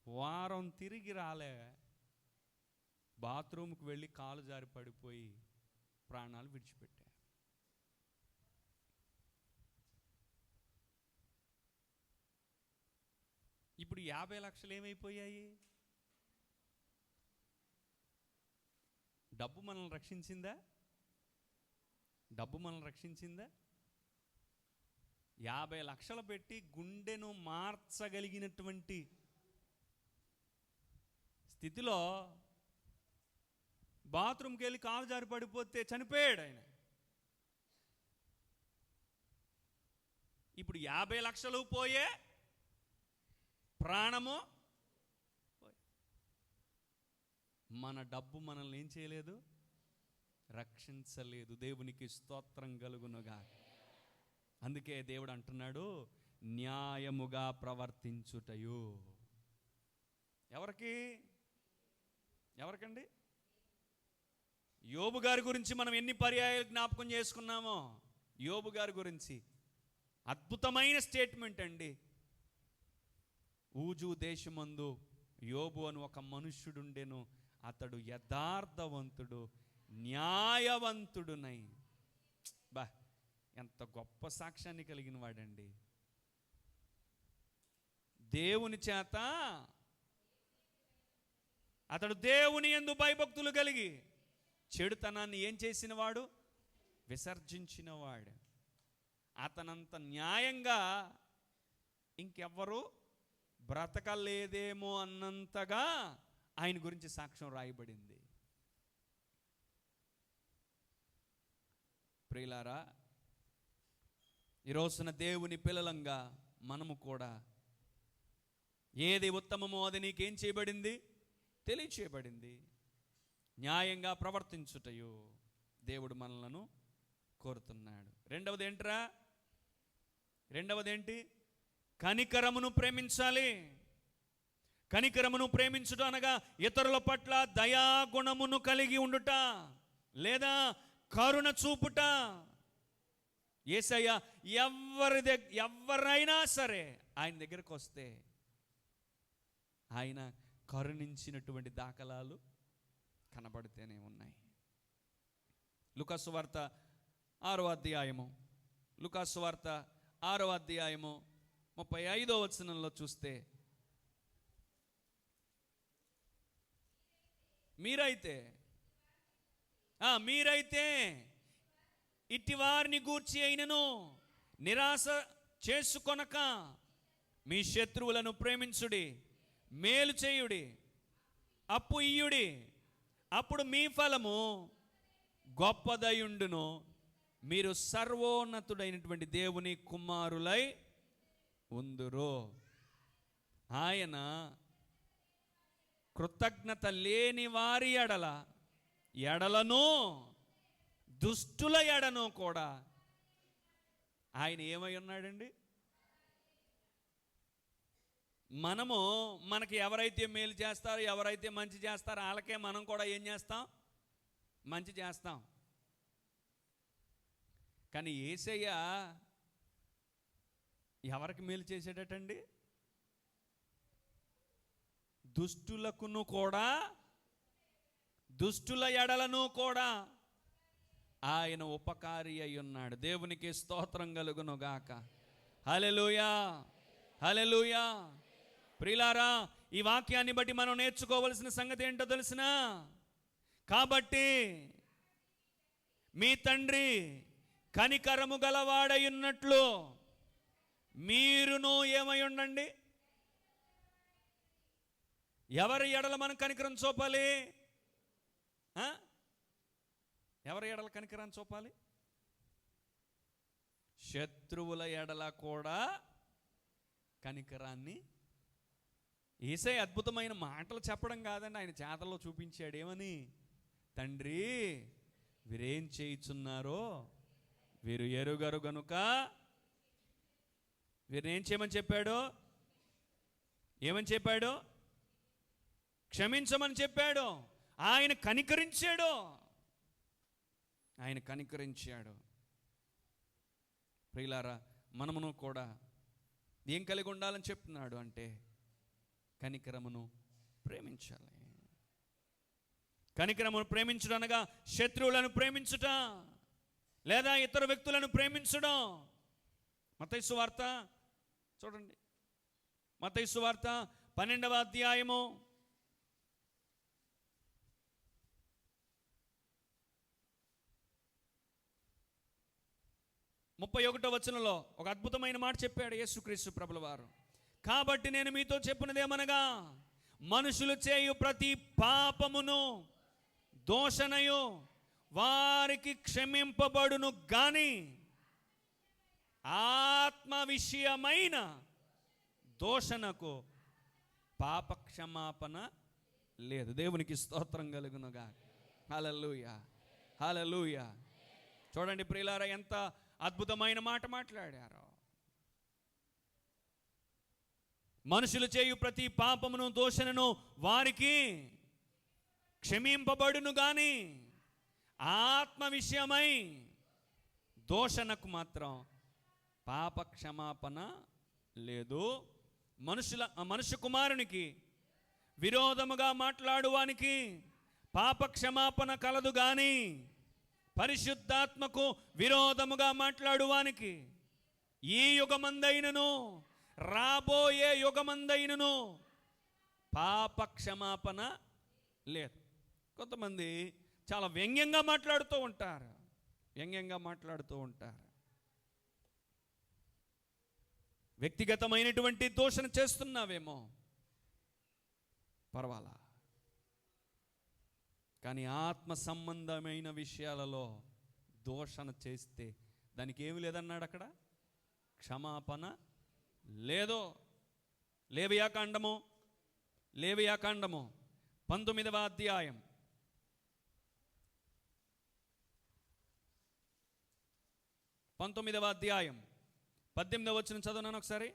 వారం తిరిగి రాలే, బాత్రూమ్కి వెళ్ళి కాలు జారి పడిపోయి ప్రాణాలు విడిచిపెట్టారు. ఇప్పుడు 50 లక్షలు ఏమైపోయాయి? డబ్బు మనల్ని రక్షించిందా? 50 లక్షలు పెట్టి గుండెను మార్చగలిగినటువంటి స్థితిలో బాత్రూమ్కి వెళ్ళి కాలు జారి పడిపోతే చనిపోయాడు ఆయన. ఇప్పుడు 50 లక్షలు పోయే, ప్రాణము పోయే. మన డబ్బు మనల్ని ఏం చేయలేదు? రక్షించలేదు. దేవునికి స్తోత్రం కలుగునుగా. అందుకే దేవుడు అంటున్నాడు, న్యాయముగా ప్రవర్తించుటయు. ఎవరికండి? యోబు గారి గురించి మనం ఎన్ని పర్యాయాలు జ్ఞాపకం చేసుకున్నామో. యోబు గారి గురించి అద్భుతమైన స్టేట్మెంట్ అండి. ఊజు దేశమందు యోబు అని ఒక మనుష్యుడుండెను, అతడు యథార్థవంతుడు, న్యాయవంతుడునై. ఎంత గొప్ప సాక్ష్యాన్ని కలిగిన వాడండి. దేవుని చేత అతడు దేవుని యందు భయభక్తులు కలిగి చెడుతనాన్ని ఏం చేసినవాడు? విసర్జించినవాడు. అతనంత న్యాయంగా ఇంకెవ్వరూ బ్రతకలేదేమో అన్నంతగా ఆయన గురించి సాక్ష్యం రాయబడింది. ప్రియులారా, ఈరోజున దేవుని పిల్లలంగా మనము కూడా ఏది ఉత్తమమో అది నీకేం చేయబడింది? తెలియచేయబడింది. న్యాయంగా ప్రవర్తించుటయు దేవుడు మనలను కోరుతున్నాడు. రెండవది ఏంటి? కనికరమును ప్రేమించాలి. కనికరమును ప్రేమించుట అనగా ఇతరుల పట్ల దయాగుణమును కలిగి ఉండుట, లేదా కరుణ చూపుట. యేసయ్య ఎవరైనా సరే ఆయన దగ్గరకు వస్తే ఆయన కరుణించినటువంటి దాఖలాలు కనబడితేనే ఉన్నాయి. లూకాసు వార్త 6వ అధ్యాయము 35వ వచనంలో చూస్తే, మీరైతే ఇట్టి వారిని గూర్చి అయినను నిరాశ చేసుకొనక మీ శత్రువులను ప్రేమించుడి, మేలు చేయుడి, అప్పు ఇయ్యుడి, అప్పుడు మీ ఫలము గొప్పదయుండును, మీరు సర్వోన్నతుడైనటువంటి దేవుని కుమారులై ఉందురు. ఆయన కృతజ్ఞత లేని వారి ఎడలను దుష్టుల ఎడను కూడా ఆయన ఏమై ఉన్నాడండి? మనకి ఎవరైతే మేలు చేస్తారో, ఎవరైతే మంచి చేస్తారో వాళ్ళకే మనం కూడా ఏం చేస్తాం? మంచి చేస్తాం. కానీ యేసయ్య ఎవరికి మేలు చేసేటటండి? దుష్టులకును కూడా, దుష్టుల ఎడలను కూడా ఆయన ఉపకారి అయి ఉన్నాడు. దేవునికి స్తోత్రం కలుగును గాక. హల్లెలూయా, హల్లెలూయా. ప్రియులారా, ఈ వాక్యాన్ని బట్టి మనం నేర్చుకోవలసిన సంగతి ఏంటో తెలిసిన? కాబట్టి మీ తండ్రి కనికరము గలవాడై ఉన్నట్లు మీరును ఏమై ఉండండి. ఎవరి ఎడల మనం కనికరం చూపాలి? ఎవరి ఎడల కనికరం చూపాలి? శత్రువుల ఎడల కూడా కనికరాన్ని. యేసయ్య అద్భుతమైన మాటలు చెప్పడం కాదండి, ఆయన చేతల్లో చూపించాడు. ఏమని? తండ్రి, వీరేం చేయుచున్నారో వీరు ఎరుగరు గనుక. వీరిని ఏం చేయమని చెప్పాడు? ఏమని చెప్పాడు? క్షమించమని చెప్పాడు. ఆయన కనికరించాడు, ఆయన కనికరించాడు. ప్రియులారా, మనమును కూడా ఏం కలిగి ఉండాలని చెప్తున్నాడు అంటే కనికరమును ప్రేమించాలి. కనికరమును ప్రేమించడం అనగా శత్రువులను ప్రేమించుట లేదా ఇతర వ్యక్తులను ప్రేమించడం. మత్తయి సువార్త చూడండి, మత్తయి సువార్త 12వ అధ్యాయము 31వ వచనంలో ఒక అద్భుతమైన మాట చెప్పాడు యేసుక్రీస్తు ప్రభుల వారు. కాబట్టి నేను మీతో చెప్పినదేమనగా, మనుషులు చేయు ప్రతి పాపమును దోషణయు వారికి క్షమింపబడును గాని ఆత్మ విషయమైన దోషణకు పాప క్షమాపణ లేదు. దేవునికి స్తోత్రం కలుగునుగా. హల్లెలూయా, హల్లెలూయా. చూడండి ప్రియులారా, ఎంత అద్భుతమైన మాట మాట్లాడారు. మనుషులు చేయు ప్రతి పాపమును దోషణను వారికి క్షమింపబడును గాని ఆత్మ విషయమై దోషణకు మాత్రం పాప క్షమాపణ లేదు. మనుష్య కుమారునికి విరోధముగా మాట్లాడువానికి పాప క్షమాపణ కలదు గాని పరిశుద్ధాత్మకు విరోధముగా మాట్లాడువానికి ఈ యుగమందైనను రాబోయే యుగమందైనను పాప క్షమాపణ లేదు. కొంతమంది చాలా వ్యంగ్యంగా మాట్లాడుతూ ఉంటారు, వ్యంగ్యంగా మాట్లాడుతూ ఉంటారు. వ్యక్తిగతమైనటువంటి దోషణ చేస్తున్నావేమో పర్వాలా, కానీ ఆత్మ సంబంధమైన విషయాలలో దోషణ చేస్తే దానికి ఏమి లేదన్నాడు అక్కడ? క్షమాపణ లేదు. లేవియాకాండము 19వ అధ్యాయం 18వ వచనం చదువునాను ఒకసారి.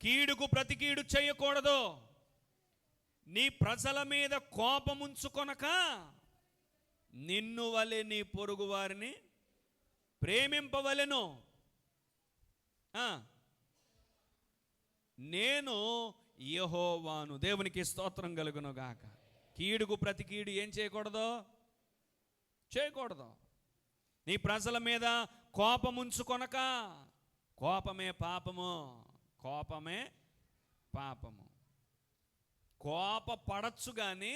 కీడుకు ప్రతి కీడు చేయకూడదు, నీ ప్రజల మీద కోపముంచుకొనక నిన్ను వలె నీ పొరుగు వారిని ప్రేమింపవలెను. నేను యెహోవాను. దేవునికి స్తోత్రం కలుగును గాక. కీడుకు ప్రతి కీడు ఏం చేయకూడదు? చేయకూడదు. నీ ప్రజల మీద కోపముంచుకొనక. కోపమే పాపము, కోపమే పాపము. కోపపడచ్చు కానీ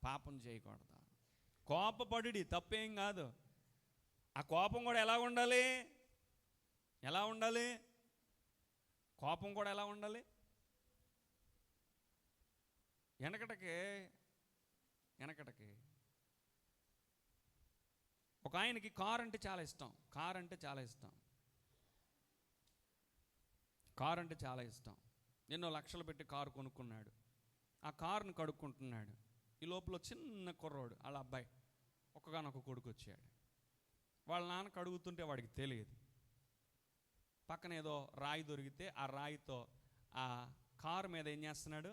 పాపం చేయకూడదు. కోపపడుడి తప్పేం కాదు. ఆ కోపం కూడా ఎలా ఉండాలి? ఎలా ఉండాలి? కోపం కూడా ఎలా ఉండాలి? వెనకటికి వెనకటికి. ఒక ఆయనకి కార్ అంటే చాలా ఇష్టం. కార్ అంటే చాలా ఇష్టం. ఎన్నో లక్షలు పెట్టి కారు కొనుక్కున్నాడు. ఆ కారును కడుక్కుంటున్నాడు. ఈ లోపల చిన్న కుర్రోడు, వాళ్ళ అబ్బాయి, ఒక్కగానొక్క కొడుకు వచ్చాడు. వాళ్ళ నాన్న కడుగుతుంటే వాడికి తెలియదు. పక్కన ఏదో రాయి దొరికితే ఆ రాయితో ఆ కారు మీద ఏం చేస్తున్నాడు,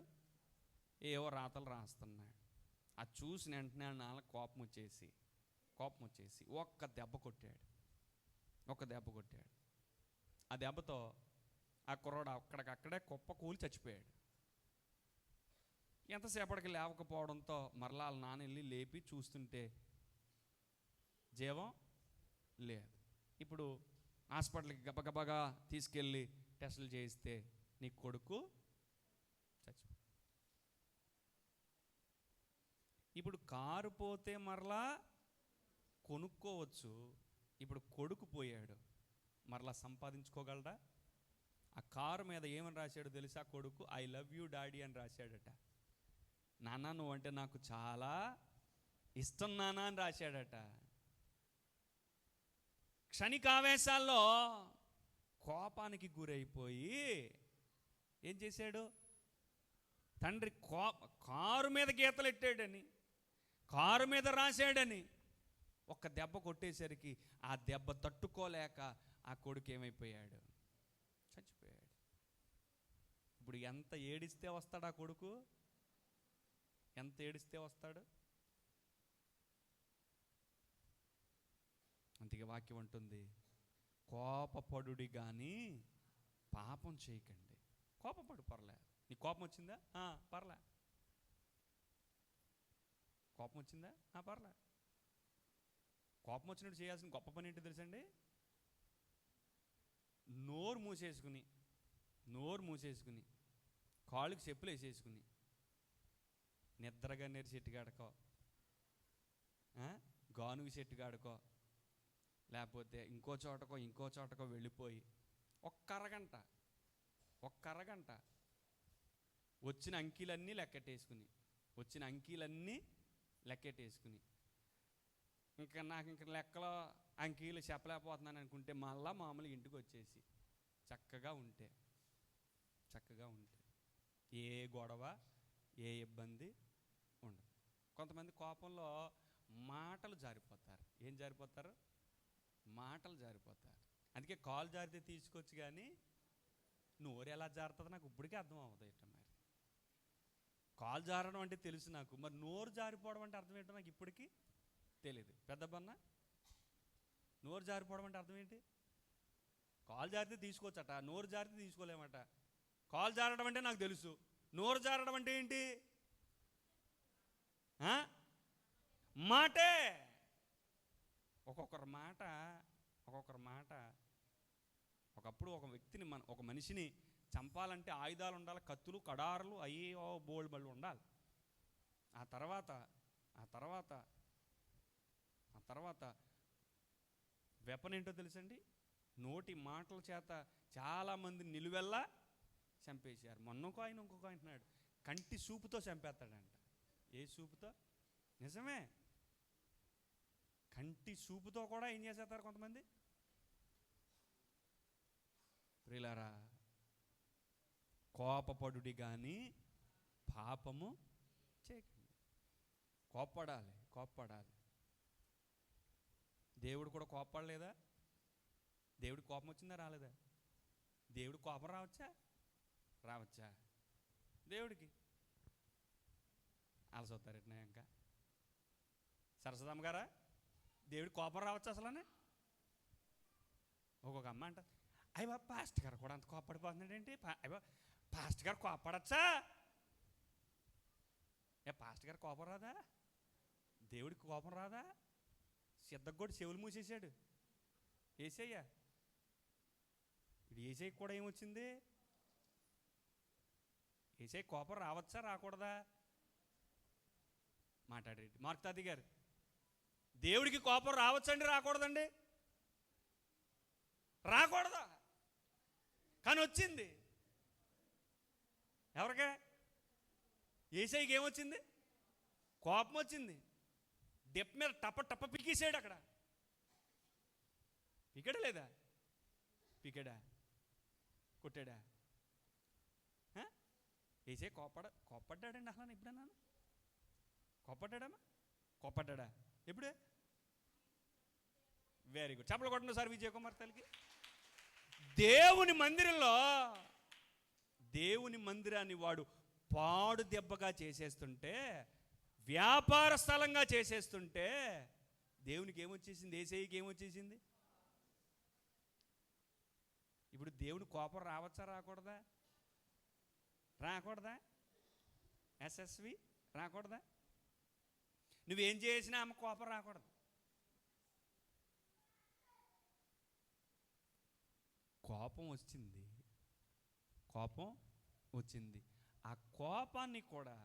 ఏవో రాతలు రాస్తున్నాడు. అది చూసిన వెంటనే నాన్న కోపం వచ్చేసి ఒక్క దెబ్బ కొట్టాడు. ఆ దెబ్బతో ఆ కుర్రోడు అక్కడికక్కడే కుప్ప కూలి చచ్చిపోయాడు. ఎంతసేపటికి లేవకపోవడంతో మరలా వాళ్ళ నాన్న వెళ్ళి లేపి చూస్తుంటే జీవం లేదు. ఇప్పుడు హాస్పిటల్కి గబగబగా తీసుకెళ్ళి టెస్టులు చేయిస్తే నీ కొడుకు చచ్చిపోయాడు. ఇప్పుడు కారు పోతే మరలా కొనుక్కోవచ్చు. ఇప్పుడు కొడుకు పోయాడు, మరలా సంపాదించుకోగలడా? ఆ కారు మీద ఏమని రాశాడు తెలుసా? కొడుకు ఐ లవ్ యూ డాడీ అని రాశాడట. నాన్న నువ్వంటే నాకు చాలా ఇష్టం నాన్న అని రాశాడట. క్షణికావేశాల్లో కోపానికి గురైపోయి ఏం చేశాడు? తండ్రి కారు మీద గీతలు ఎట్టాడని, కారు మీద రాశాడని ఒక్క దెబ్బ కొట్టేసరికి ఆ దెబ్బ తట్టుకోలేక ఆ కొడుకు ఏమైపోయాడు? చచ్చిపోయాడు. ఇప్పుడు ఎంత ఏడిస్తే వస్తాడు ఆ కొడుకు? ఎంత ఏడిస్తే వస్తాడు? అందుకే వాక్యం ఉంటుంది, కోపపడుడి కానీ పాపం చేయకండి. కోపపడు, పర్లే. నీ కోపం వచ్చిందా? పర్లే. కోపం వచ్చిందా? పర్లే. కోపం వచ్చినట్టు చేయాల్సిన గొప్ప పని ఏంటి తెలుసండి? నోరు మూసేసుకుని కాళ్ళకి చెప్పులు వేసేసుకుని నిద్రగా నేరు చెట్టు కాడుకో, గానుగు చెట్టు కాడుకో, లేకపోతే ఇంకో చోటకో వెళ్ళిపోయి ఒక్క అరగంట వచ్చిన అంకీలన్నీ లెక్కెట్టేసుకుని ఇంకా నాకు లెక్కలో అంకీలు చెప్పలేకపోతున్నాను అనుకుంటే మళ్ళా మామూలుగా ఇంటికి వచ్చేసి చక్కగా ఉంటే ఏ గొడవ, ఏ ఇబ్బంది ఉండదు. కొంతమంది కోపంలో మాటలు జారిపోతారు. ఏం జారిపోతారు? మాటలు జారిపోతారు. అందుకే కాలు జారితే తీసుకొచ్చి కానీ నోరు ఎలా జారుతుందో నాకు ఇప్పటికీ అర్థం అవ్వదు. ఇట్లా మరి కాలు జారడం అంటే తెలుసు నాకు, మరి నోరు జారిపోవడం అంటే అర్థం ఏంటో నాకు ఇప్పటికీ తెలియదు. పెద్దబన్న, నోరు జారిపోవడం అంటే అర్థం ఏంటి? కాలు జారితే తీసుకోవచ్చట, నోరు జారితే తీసుకోలేమట. కాలు జారడం అంటే నాకు తెలుసు, నోరు జారడం అంటే ఏంటి? మాటే. ఒక్కొక్కరి మాట ఒకప్పుడు ఒక వ్యక్తిని ఒక మనిషిని చంపాలంటే ఆయుధాలు ఉండాలి, కత్తులు, కడారులు, అయ్యో బోల్డ్ బళ్ళు ఉండాలి. ఆ తర్వాత వెపన్ ఏంటో తెలుసండి? నోటి మాటల చేత చాలామంది నిలువెల్లా చంపేశారు. ఇంకొక ఆయన అంటున్నాడు, కంటి చూపుతో చంపేస్తాడంట. ఏ చూపుతో? నిజమే, కంటి చూపుతో కూడా ఏం చేసేస్తారు కొంతమంది. ప్రియులారా, కోపపడుడి కానీ పాపము చేయకండి. కోపపడాలి. దేవుడు కూడా కోపపడలేదా? దేవుడికి కోపం వచ్చిందా? రాలేదా? దేవుడికి కోపం రావచ్చా? దేవుడికి అలసవుతారు ఎట్నా? ఇంకా సరస్వతమ్మ గారా, దేవుడికి కోపం రావచ్చు అసలనే? ఒక్కొక్క అమ్మ అంట, అయ్యా పాస్టర్ గారు కూడా అంత కోపడిపోతున్నాడు ఏంటి? అయ్యా పాస్టర్ గారు కోపడచ్చా? పాస్టర్ గారు కోపం రాదా? దేవుడికి కోపం రాదా? సిద్ధకు కూడా చెవులు మూసేశాడు ఏసయ్య. ఇప్పుడు ఏసయ్యకి కూడా ఏమొచ్చింది? ఏసయ్య కోపం రావచ్చా రాకూడదా? మాట్లాడేది మార్తాది గారు, దేవుడికి కోపం రావచ్చండి రాకూడదండి? రాకూడదా? కానీ వచ్చింది. ఎవరికే? ఏసైకి ఏమొచ్చింది? కోపం వచ్చింది, డెప్ మీద టప టప పీకేసాడు. అక్కడ పీకాడా లేదా? పీకాడా? కొట్టాడా? ఏసే కోపడ్డాడండి అసలు ఎప్పుడన్నా? కోపడ్డా ఎప్పుడే? వెరీ గుడ్, చప్పలు కొట్టండి సార్ విజయ్ కుమార్ తల్లికి. దేవుని మందిరాన్ని వాడు పాడు దెబ్బగా చేసేస్తుంటే, వ్యాపార స్థలంగా చేసేస్తుంటే దేవునికి ఏమొచ్చేసింది? ఏసైకి ఏమొచ్చేసింది? ఇప్పుడు దేవుని కోపం రావచ్చా రాకూడదా? రాకూడదా? ఎస్ఎస్వి రాకూడదా? నువ్వేం చేసినా ఆమె కోపం రాకూడదు. కోపం వచ్చింది. ఆ కోపాన్ని కూడా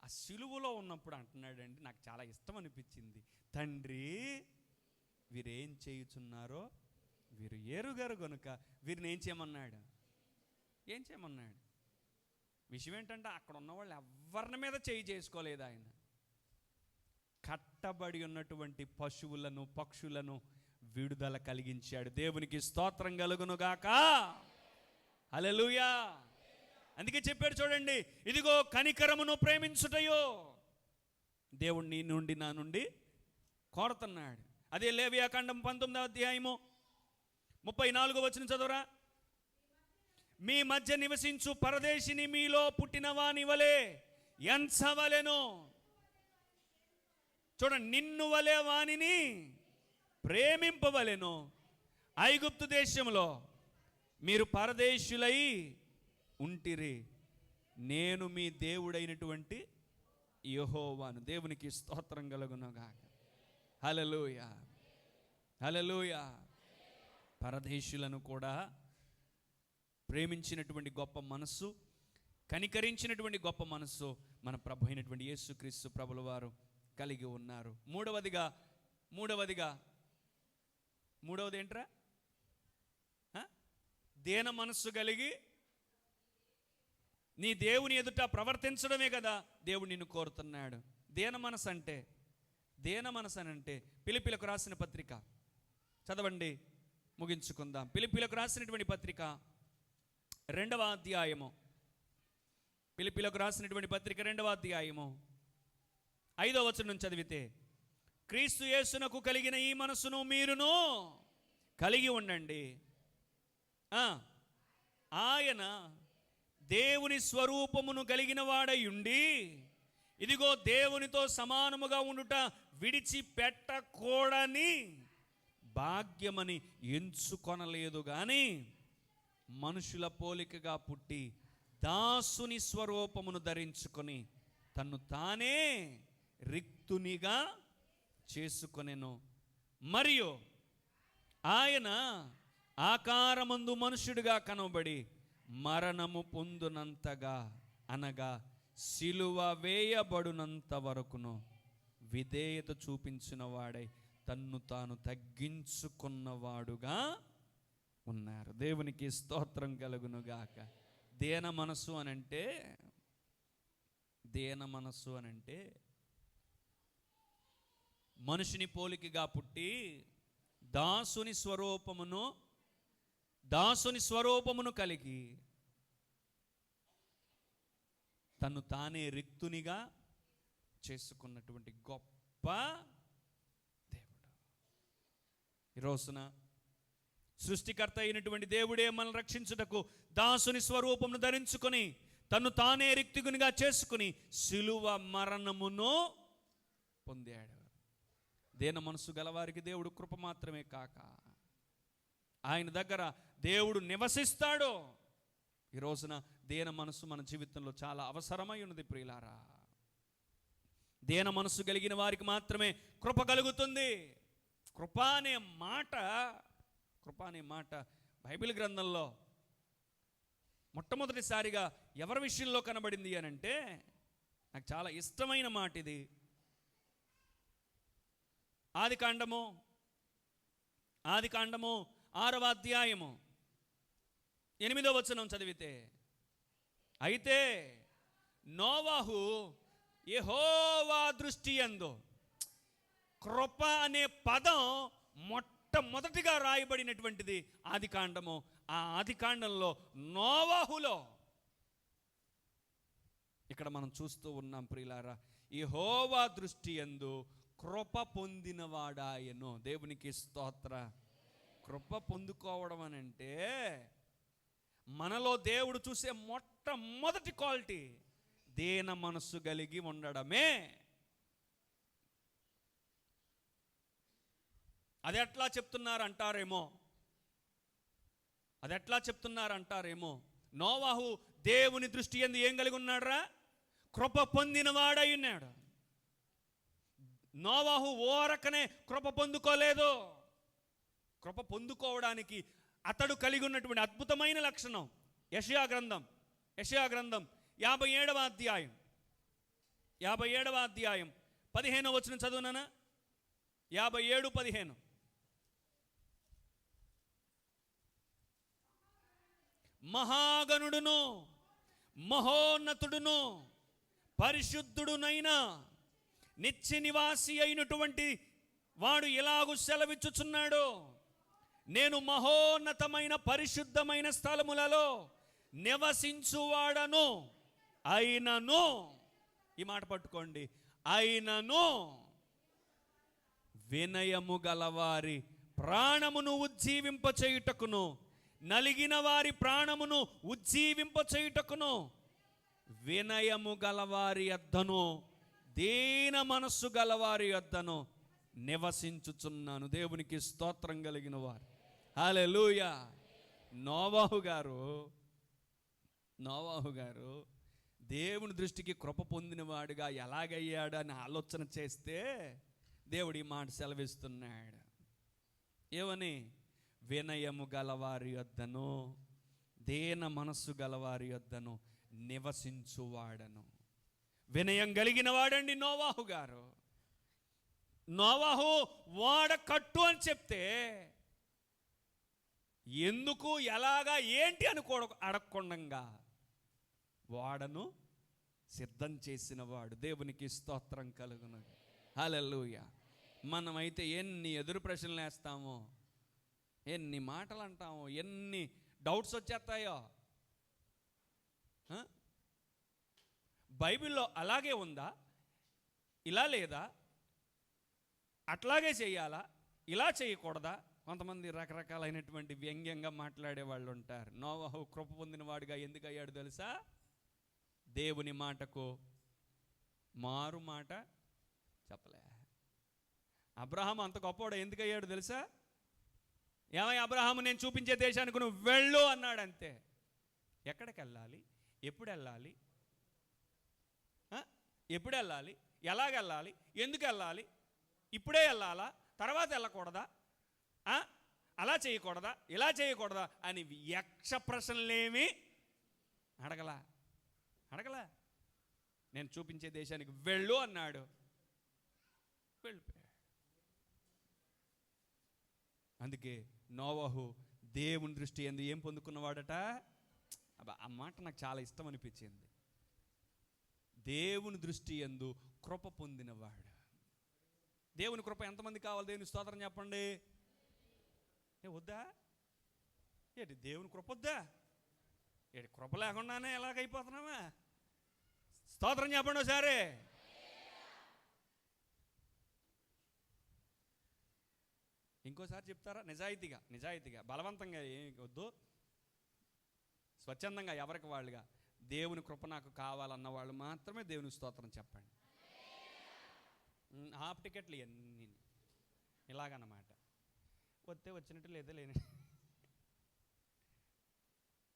ఆ సిలువలో ఉన్నప్పుడు అంటున్నాడండి, నాకు చాలా ఇష్టం అనిపించింది. తండ్రి, వీరేం చేయుచున్నారో వీరు ఎరుగరు గనుక వీరిని ఏం చేయమన్నాడు? విషయం ఏంటంటే అక్కడ ఉన్న వాళ్ళు ఎవరిని మీద చేయి చేసుకోలేదు ఆయన. కట్టబడి ఉన్నటువంటి పశువులను, పక్షులను విడుదల కలిగించాడు. దేవునికి స్తోత్రం కలుగునుగాక. హల్లెలూయా. అందుకే చెప్పాడు చూడండి, ఇదిగో కనికరమును ప్రేమించుటయో దేవుడు నీ నుండి నా నుండి కోరుతున్నాడు. అదే లేవియాకాండం 19వ అధ్యాయము 34వ వచనం చదవరా. మీ మధ్య నివసించు పరదేశిని మీలో పుట్టిన వాని వలె ఎంచవలెను. చూడండి, నిన్ను వలె వానిని ప్రేమింపవలెను. ఐగుప్తు దేశంలో మీరు పరదేశులై ఉంటిరి, నేను మీ దేవుడైనటువంటి యెహోవాను. దేవునికి స్తోత్రం కలుగునుగాక. హల్లెలూయా, హల్లెలూయా. పరదేశులను కూడా ప్రేమించినటువంటి గొప్ప మనస్సు, కనికరించినటువంటి గొప్ప మనస్సు మన ప్రభు అయినటువంటి యేసుక్రీస్తు ప్రభుల వారు కలిగి ఉన్నారు. మూడవది ఏంట్రా? దేన మనస్సు కలిగి నీ దేవుని ఎదుట ప్రవర్తించడమే కదా దేవుడు నిన్ను కోరుతున్నాడు. దేన మనసు అంటే ఫిలిప్పీలకు రాసిన పత్రిక చదవండి, ముగించుకుందాం. ఫిలిప్పీలకు రాసినటువంటి పత్రిక 2వ అధ్యాయము, ఫిలిప్పీలకు రాసినటువంటి పత్రిక 2వ అధ్యాయము 5వ వచనం చదివితే, క్రీస్తు యేసునకు కలిగిన ఈ మనసును మీరును కలిగి ఉండండి. ఆయన దేవుని స్వరూపమును కలిగిన వాడై ఉండి, ఇదిగో దేవునితో సమానముగా ఉండుట విడిచిపెట్టకూడని భాగ్యమని ఎంచుకొనలేదు గాని, మనుషుల పోలికగా పుట్టి దాసుని స్వరూపమును ధరించుకొని తన్ను తానే రిక్తునిగా చేసుకొనెను. మరియు ఆయన ఆకారమందు మనుష్యుడిగా కనబడి మరణము పొందునంతగా, అనగా సిలువ వేయబడునంత వరకును విధేయత చూపించిన వాడై తన్ను తాను తగ్గించుకున్నవాడుగా ఉన్నారు. దేవునికి స్తోత్రం కలుగునుగాక. దేన మనసు అనంటే మనుషుని పోలికగా పుట్టి దాసుని స్వరూపమును కలిగి తను తానే రిక్తునిగా చేసుకున్నటువంటి గొప్ప దేవుడు. ఈ రోజున సృష్టికర్త అయినటువంటి దేవుడే మనల్ని రక్షించుటకు దాసుని స్వరూపమును ధరించుకొని తను తానే రిక్తునిగా చేసుకుని సిలువ మరణమును పొందాడు. దేన మనసు గలవారికి దేవుడు కృప మాత్రమే కాక ఆయన దగ్గర దేవుడు నివసిస్తాడు. ఈ రోజున దేన మనసు మన జీవితంలో చాలా అవసరమై ఉన్నది ప్రియులారా. దేన మనసు కలిగిన వారికి మాత్రమే కృప కలుగుతుంది. కృప అనే మాట బైబిల్ గ్రంథంలో మొట్టమొదటిసారిగా ఎవరి విషయంలో కనబడింది అని అంటే, నాకు చాలా ఇష్టమైన మాట ఇది. ఆదికాండము 6వ అధ్యాయము 8వ వచనం చదివితే, అయితే నోవాహు యెహోవా దృష్టి యందు. కృప అనే పదం మొట్టమొదటిగా రాయబడినటువంటిది ఆదికాండము. ఆ ఆదికాండంలో నోవహులో ఇక్కడ మనం చూస్తూ ఉన్నాం ప్రియులారా, యెహోవా దృష్టి యందు కృప పొందినవాడాయను. దేవునికి స్తోత్ర. కృప పొందుకోవడం అని అంటే మనలో దేవుడు చూసే మొట్టమొదటి క్వాలిటీ దీన మనస్సు కలిగి ఉండడమే. అది ఎట్లా చెప్తున్నారంటారేమో. నోవాహు దేవుని దృష్టి యందు ఏం కలిగి ఉన్నాడురా? కృప పొందినవాడై ఉన్నాడు. నోవాహు ఓరకనే కృప పొందుకోలేదు. కృప పొందుకోవడానికి అతడు కలిగి ఉన్నటువంటి అద్భుతమైన లక్షణం యెషయా గ్రంథం 57వ అధ్యాయం 15వ వచనం చదువునా. 57:15. మహాగణుడును మహోన్నతుడును పరిశుద్ధుడునైనా నిత్య నివాసి అయినటువంటి వాడు ఇలాగు సెలవిచ్చుచున్నాడు, నేను మహోన్నతమైన పరిశుద్ధమైన స్థలములలో నివసించువాడను, అయినను, ఈ మాట పట్టుకోండి, అయినను వినయము గలవారి ప్రాణమును ఉజ్జీవింపచేయుటకును, నలిగిన వారి ప్రాణమును ఉజ్జీవింపచేయుటకును, వినయము గలవారి యొద్దను దీన మనస్సు గలవారి యొద్దను నివసించుచున్నాను. దేవునికి స్తోత్రం కలిగిన వారు. హల్లెలూయా. నోవాహు గారు దేవుని దృష్టికి కృప పొందినవాడుగా ఎలాగయ్యాడు అని ఆలోచన చేస్తే దేవుడు ఈ మాట సెలవిస్తున్నాడు. ఏమని? వినయము గలవారి యొద్దను దీన మనస్సు గలవారి యొద్దను నివసించువాడను. వినయం కలిగిన వాడండి నోవాహు గారు. నోవాహు వాడ కట్టు అని చెప్తే ఎందుకు, ఎలాగా, ఏంటి అని అడగకుండా వాడను సిద్ధం చేసిన వాడు. దేవునికి స్తోత్రం కలుగును. హల్లెలూయా. మనమైతే ఎన్ని ఎదురు ప్రశ్నలు వేస్తామో, ఎన్ని మాటలు అంటామో, ఎన్ని డౌట్స్ వచ్చేస్తాయో. బైబిల్లో అలాగే ఉందా, ఇలా లేదా, అట్లాగే చేయాలా, ఇలా చేయకూడదా? కొంతమంది రకరకాలైనటువంటి వ్యంగ్యంగా మాట్లాడే వాళ్ళు ఉంటారు. నోవాహు కృప పొందిన వాడిగా ఎందుకు అయ్యాడు తెలుసా? దేవుని మాటకు మారు మాట చెప్పలే. అబ్రహాము అంత గొప్పవాడు ఎందుకు అయ్యాడు తెలుసా? ఏమయ్య అబ్రహాము, నేను చూపించే దేశానికి నువ్వు వెళ్ళు అన్నాడు అంతే. ఎక్కడికి వెళ్ళాలి, ఎప్పుడు వెళ్ళాలి, ఎలాగెళ్ళాలి, ఎందుకు వెళ్ళాలి, ఇప్పుడే వెళ్ళాలా, తర్వాత వెళ్ళకూడదా, అలా చేయకూడదా, ఇలా చేయకూడదా అని యక్ష ప్రశ్నలేమి అడగలా. నేను చూపించే దేశానికి వెళ్ళు అన్నాడు, వెళ్ళిపోయాడు. అందుకే నోవాహు దేవుని దృష్టి యందు ఏం పొందుకున్నవాడట? ఆ మాట నాకు చాలా ఇష్టం అనిపించింది. దేవుని దృష్టి యందు కృప పొందినవాడు. దేవుని కృప ఎంతమంది కావాలి? దేవుని స్తోత్రం చెప్పండి. వద్దా ఏంటి? దేవుని కృప వద్దా ఏంటి? కృప లేకుండానే ఎలాగైపోతున్నామా? స్తోత్రం చెప్పండి ఒకసారి. ఇంకోసారి చెప్తారా? నిజాయితీగా బలవంతంగా ఏమి వద్దు, స్వచ్ఛందంగా ఎవరికి వాళ్ళుగా దేవుని కృప నాకు కావాలన్న వాళ్ళు మాత్రమే దేవుని స్తోత్రం చెప్పండి. హాఫ్ టికెట్లు ఇవన్నీ ఇలాగన్నమాట. వస్తే వచ్చినట్టు లేదా లేని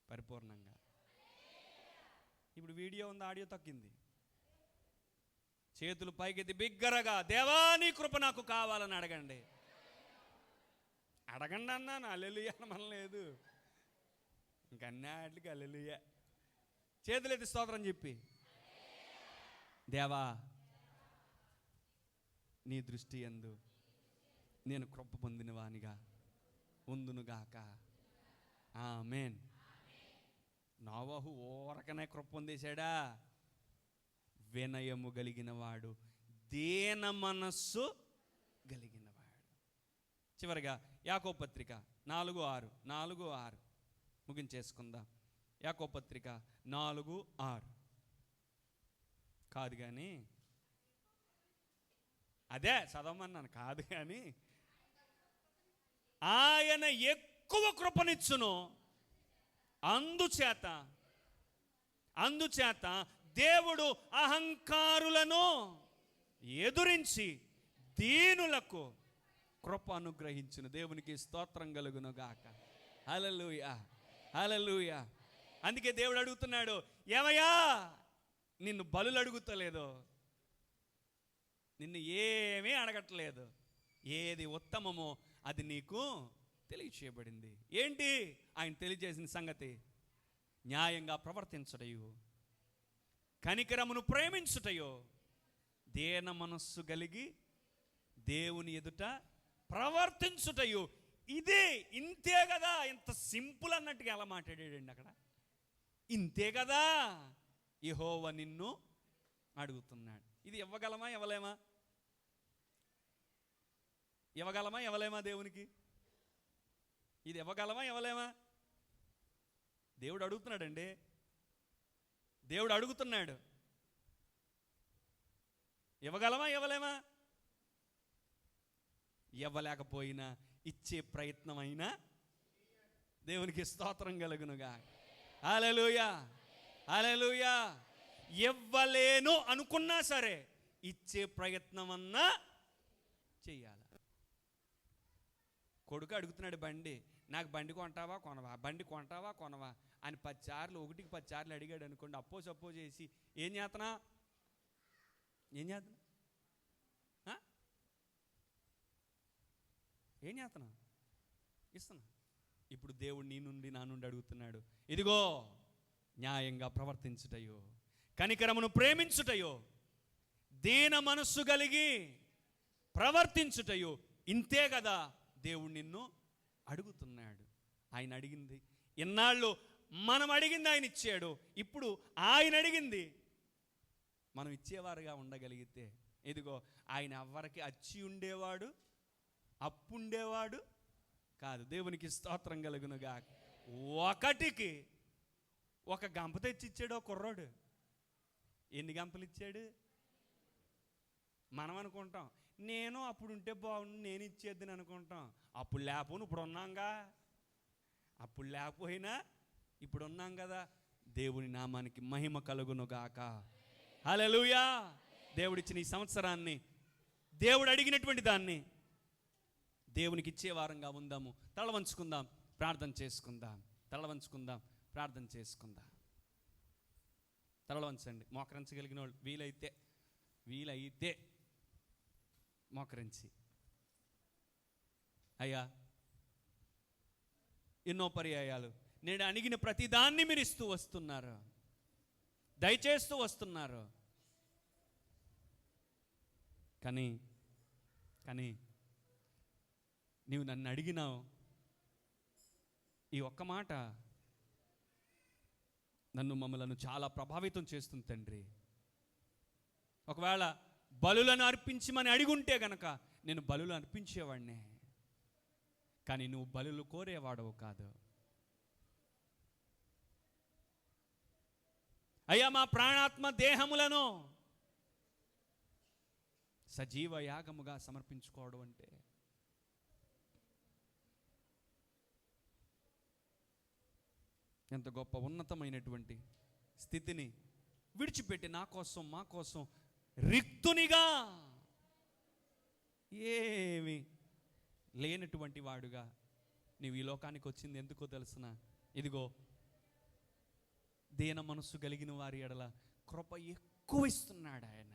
పరిపూర్ణంగా. ఇప్పుడు వీడియో ఉంది, ఆడియో తగ్గింది. చేతులు పైకెత్తి బిగ్గరగా దేవా నీ కృప నాకు కావాలని అడగండి. అడగండి అన్నాను, హల్లెలూయా అనలేదు. ఇంకన్నిటికి హల్లెలూయా. చేతులెత్తి స్తోత్రం చెప్పి, దేవా నీ దృష్టి యందు నేను కృప పొందిన వానిగా ఉందునుగాక. ఆమేన్. నోవాహు ఓరకనే కృప పొందేశాడా? వినయము కలిగిన వాడు, దీన మనస్సు కలిగినవాడు. చివరిగా యాకోబు పత్రిక 4:6 ముగించేసుకుందాం. యాకోబు పత్రిక 4:6 కాదు కానీ అదే చదవమన్నాను, కాదు కానీ ఆయన ఎక్కువ కృపనిచ్చును, అందుచేత దేవుడు అహంకారులను ఎదురించి దీనులకు కృప అనుగ్రహించును. దేవునికి స్తోత్రం కలుగును గాక. హల్లెలూయా, హల్లెలూయా. అందుకే దేవుడు అడుగుతున్నాడు, ఏమయ్యా నిన్ను బలులు అడుగుతలేదు, నిన్ను ఏమీ అడగట్లేదు, ఏది ఉత్తమమో అది నీకు తెలియచేయబడింది. ఏంటి ఆయన తెలియజేసిన సంగతి? న్యాయంగా ప్రవర్తించుటయు, కనికరమును ప్రేమించుటయో, దీన మనస్సు కలిగి దేవుని ఎదుట ప్రవర్తించుటయు. ఇదే, ఇంతే కదా. ఇంత సింపుల్ అన్నట్టుగా ఎలా మాట్లాడాడండి అక్కడ. ఇంతే కదా యెహోవా నిన్ను అడుగుతున్నాడు. ఇది ఇవ్వగలమా ఇవ్వలేమా? ఇవ్వగలమా ఇవ్వలేమా? దేవునికి ఇది ఇవ్వగలమా ఇవ్వలేమా? దేవుడు అడుగుతున్నాడండి, దేవుడు అడుగుతున్నాడు. ఇవ్వగలమా ఇవ్వలేమా? ఇవ్వలేకపోయినా ఇచ్చే ప్రయత్నమైనా దేవునికి స్తోత్రం కలుగునుగా. హల్లెలూయా, హల్లెలూయా. ఇవ్వలేను అనుకున్నా సరే ఇచ్చే ప్రయత్నమన్నా చెయ్యాలి. కొడుకు అడుగుతున్నాడు బండి, నాకు బండి కొంటావా కొనవా, బండి కొంటావా కొనవా అని 10 సార్లు, 1కి 10 సార్లు అడిగాడు అనుకోండి. అప్పో చేసి ఏం చేస్తున్నా ఇస్తున్నా. ఇప్పుడు దేవుడు నీ నుండి నా నుండి అడుగుతున్నాడు, ఇదిగో న్యాయంగా ప్రవర్తించుటయో, కనికరమును ప్రేమించుటయో, దీన మనస్సు కలిగి ప్రవర్తించుటయో. ఇంతే కదా దేవుడు నిన్ను అడుగుతున్నాడు. ఆయన అడిగింది ఇన్నాళ్ళు మనం అడిగింది ఆయన ఇచ్చాడు. ఇప్పుడు ఆయన అడిగింది మనం ఇచ్చేవారుగా ఉండగలిగితే, ఇదిగో ఆయన ఎవరికి అచ్చి ఉండేవాడు, అప్పుండేవాడు కాదు. దేవునికి స్తోత్రం కలుగునుగా. ఒకటికి ఒక గంప తెచ్చి ఇచ్చాడు కుర్రోడు. ఎన్ని గంపలు ఇచ్చాడు? మనం అనుకుంటాం నేను అప్పుడు ఉంటే బాగుండు, నేను ఇచ్చేద్దని అనుకుంటాం. అప్పుడు లేకపోయినా ఇప్పుడు ఉన్నాంగా, అప్పుడు లేకపోయినా ఇప్పుడు ఉన్నాం కదా. దేవుని నామానికి మహిమ కలుగునుగాక. హల్లెలూయా. దేవుడిచ్చిన ఈ సంవత్సరాన్ని, దేవుడు అడిగినటువంటి దాన్ని దేవునికి ఇచ్చే వారంగా ఉందాము. తల వంచుకుందాం, ప్రార్థన చేసుకుందాం. తల వంచుకుందాం, ప్రార్థన చేసుకుందాం. తల వంచండి. మోకరించగలిగిన వాళ్ళు వీలైతే మోకరించి, అయ్యా ఎన్నో పర్యాయాలు నేను అడిగిన ప్రతిదాన్ని మీరు ఇస్తూ వస్తున్నారు, దయచేస్తూ వస్తున్నారు. కానీ నీవు నన్ను అడిగినావు ఈ ఒక్క మాట మమ్మలను చాలా ప్రభావితం చేస్తుంది తండ్రి. ఒకవేళ బలులను అర్పించమని అడిగుంటే గనక నేను బలులు అర్పించేవాడినే, కానీ నువ్వు బలులు కోరేవాడవు కాదు. అయ్యా మా ప్రాణాత్మ దేహములను సజీవ యాగముగా సమర్పించుకోవడం అంటే ఎంత గొప్ప ఉన్నతమైనటువంటి స్థితిని విడిచిపెట్టి నా కోసం మా కోసం రిక్తునిగా, ఏమి లేనటువంటి వాడుగా నీవు ఈ లోకానికి వచ్చింది ఎందుకో తెలుసునా? ఇదిగో దీన మనస్సు కలిగిన వారి ఎడల కృప ఎక్కువ ఇస్తున్నాడు ఆయన.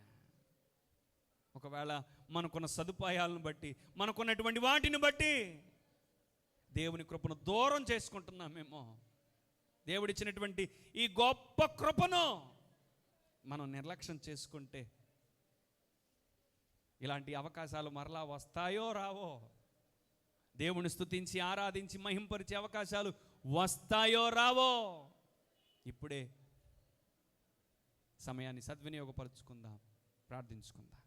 ఒకవేళ మనకున్న సదుపాయాలను బట్టి, మనకున్నటువంటి వాటిని బట్టి దేవుని కృపను దూరం చేసుకుంటున్నామేమో. దేవుడిచ్చినటువంటి ఈ గొప్ప కృపను మనం నిర్లక్ష్యం చేసుకుంటే ఇలాంటి అవకాశాలు మరలా వస్తాయో రావో, దేవుని స్తుతించి ఆరాధించి మహింపరిచే అవకాశాలు వస్తాయో రావో, ఇప్పుడే సమయాన్ని సద్వినియోగపరుచుకుందాం, ప్రార్థించుకుందాం.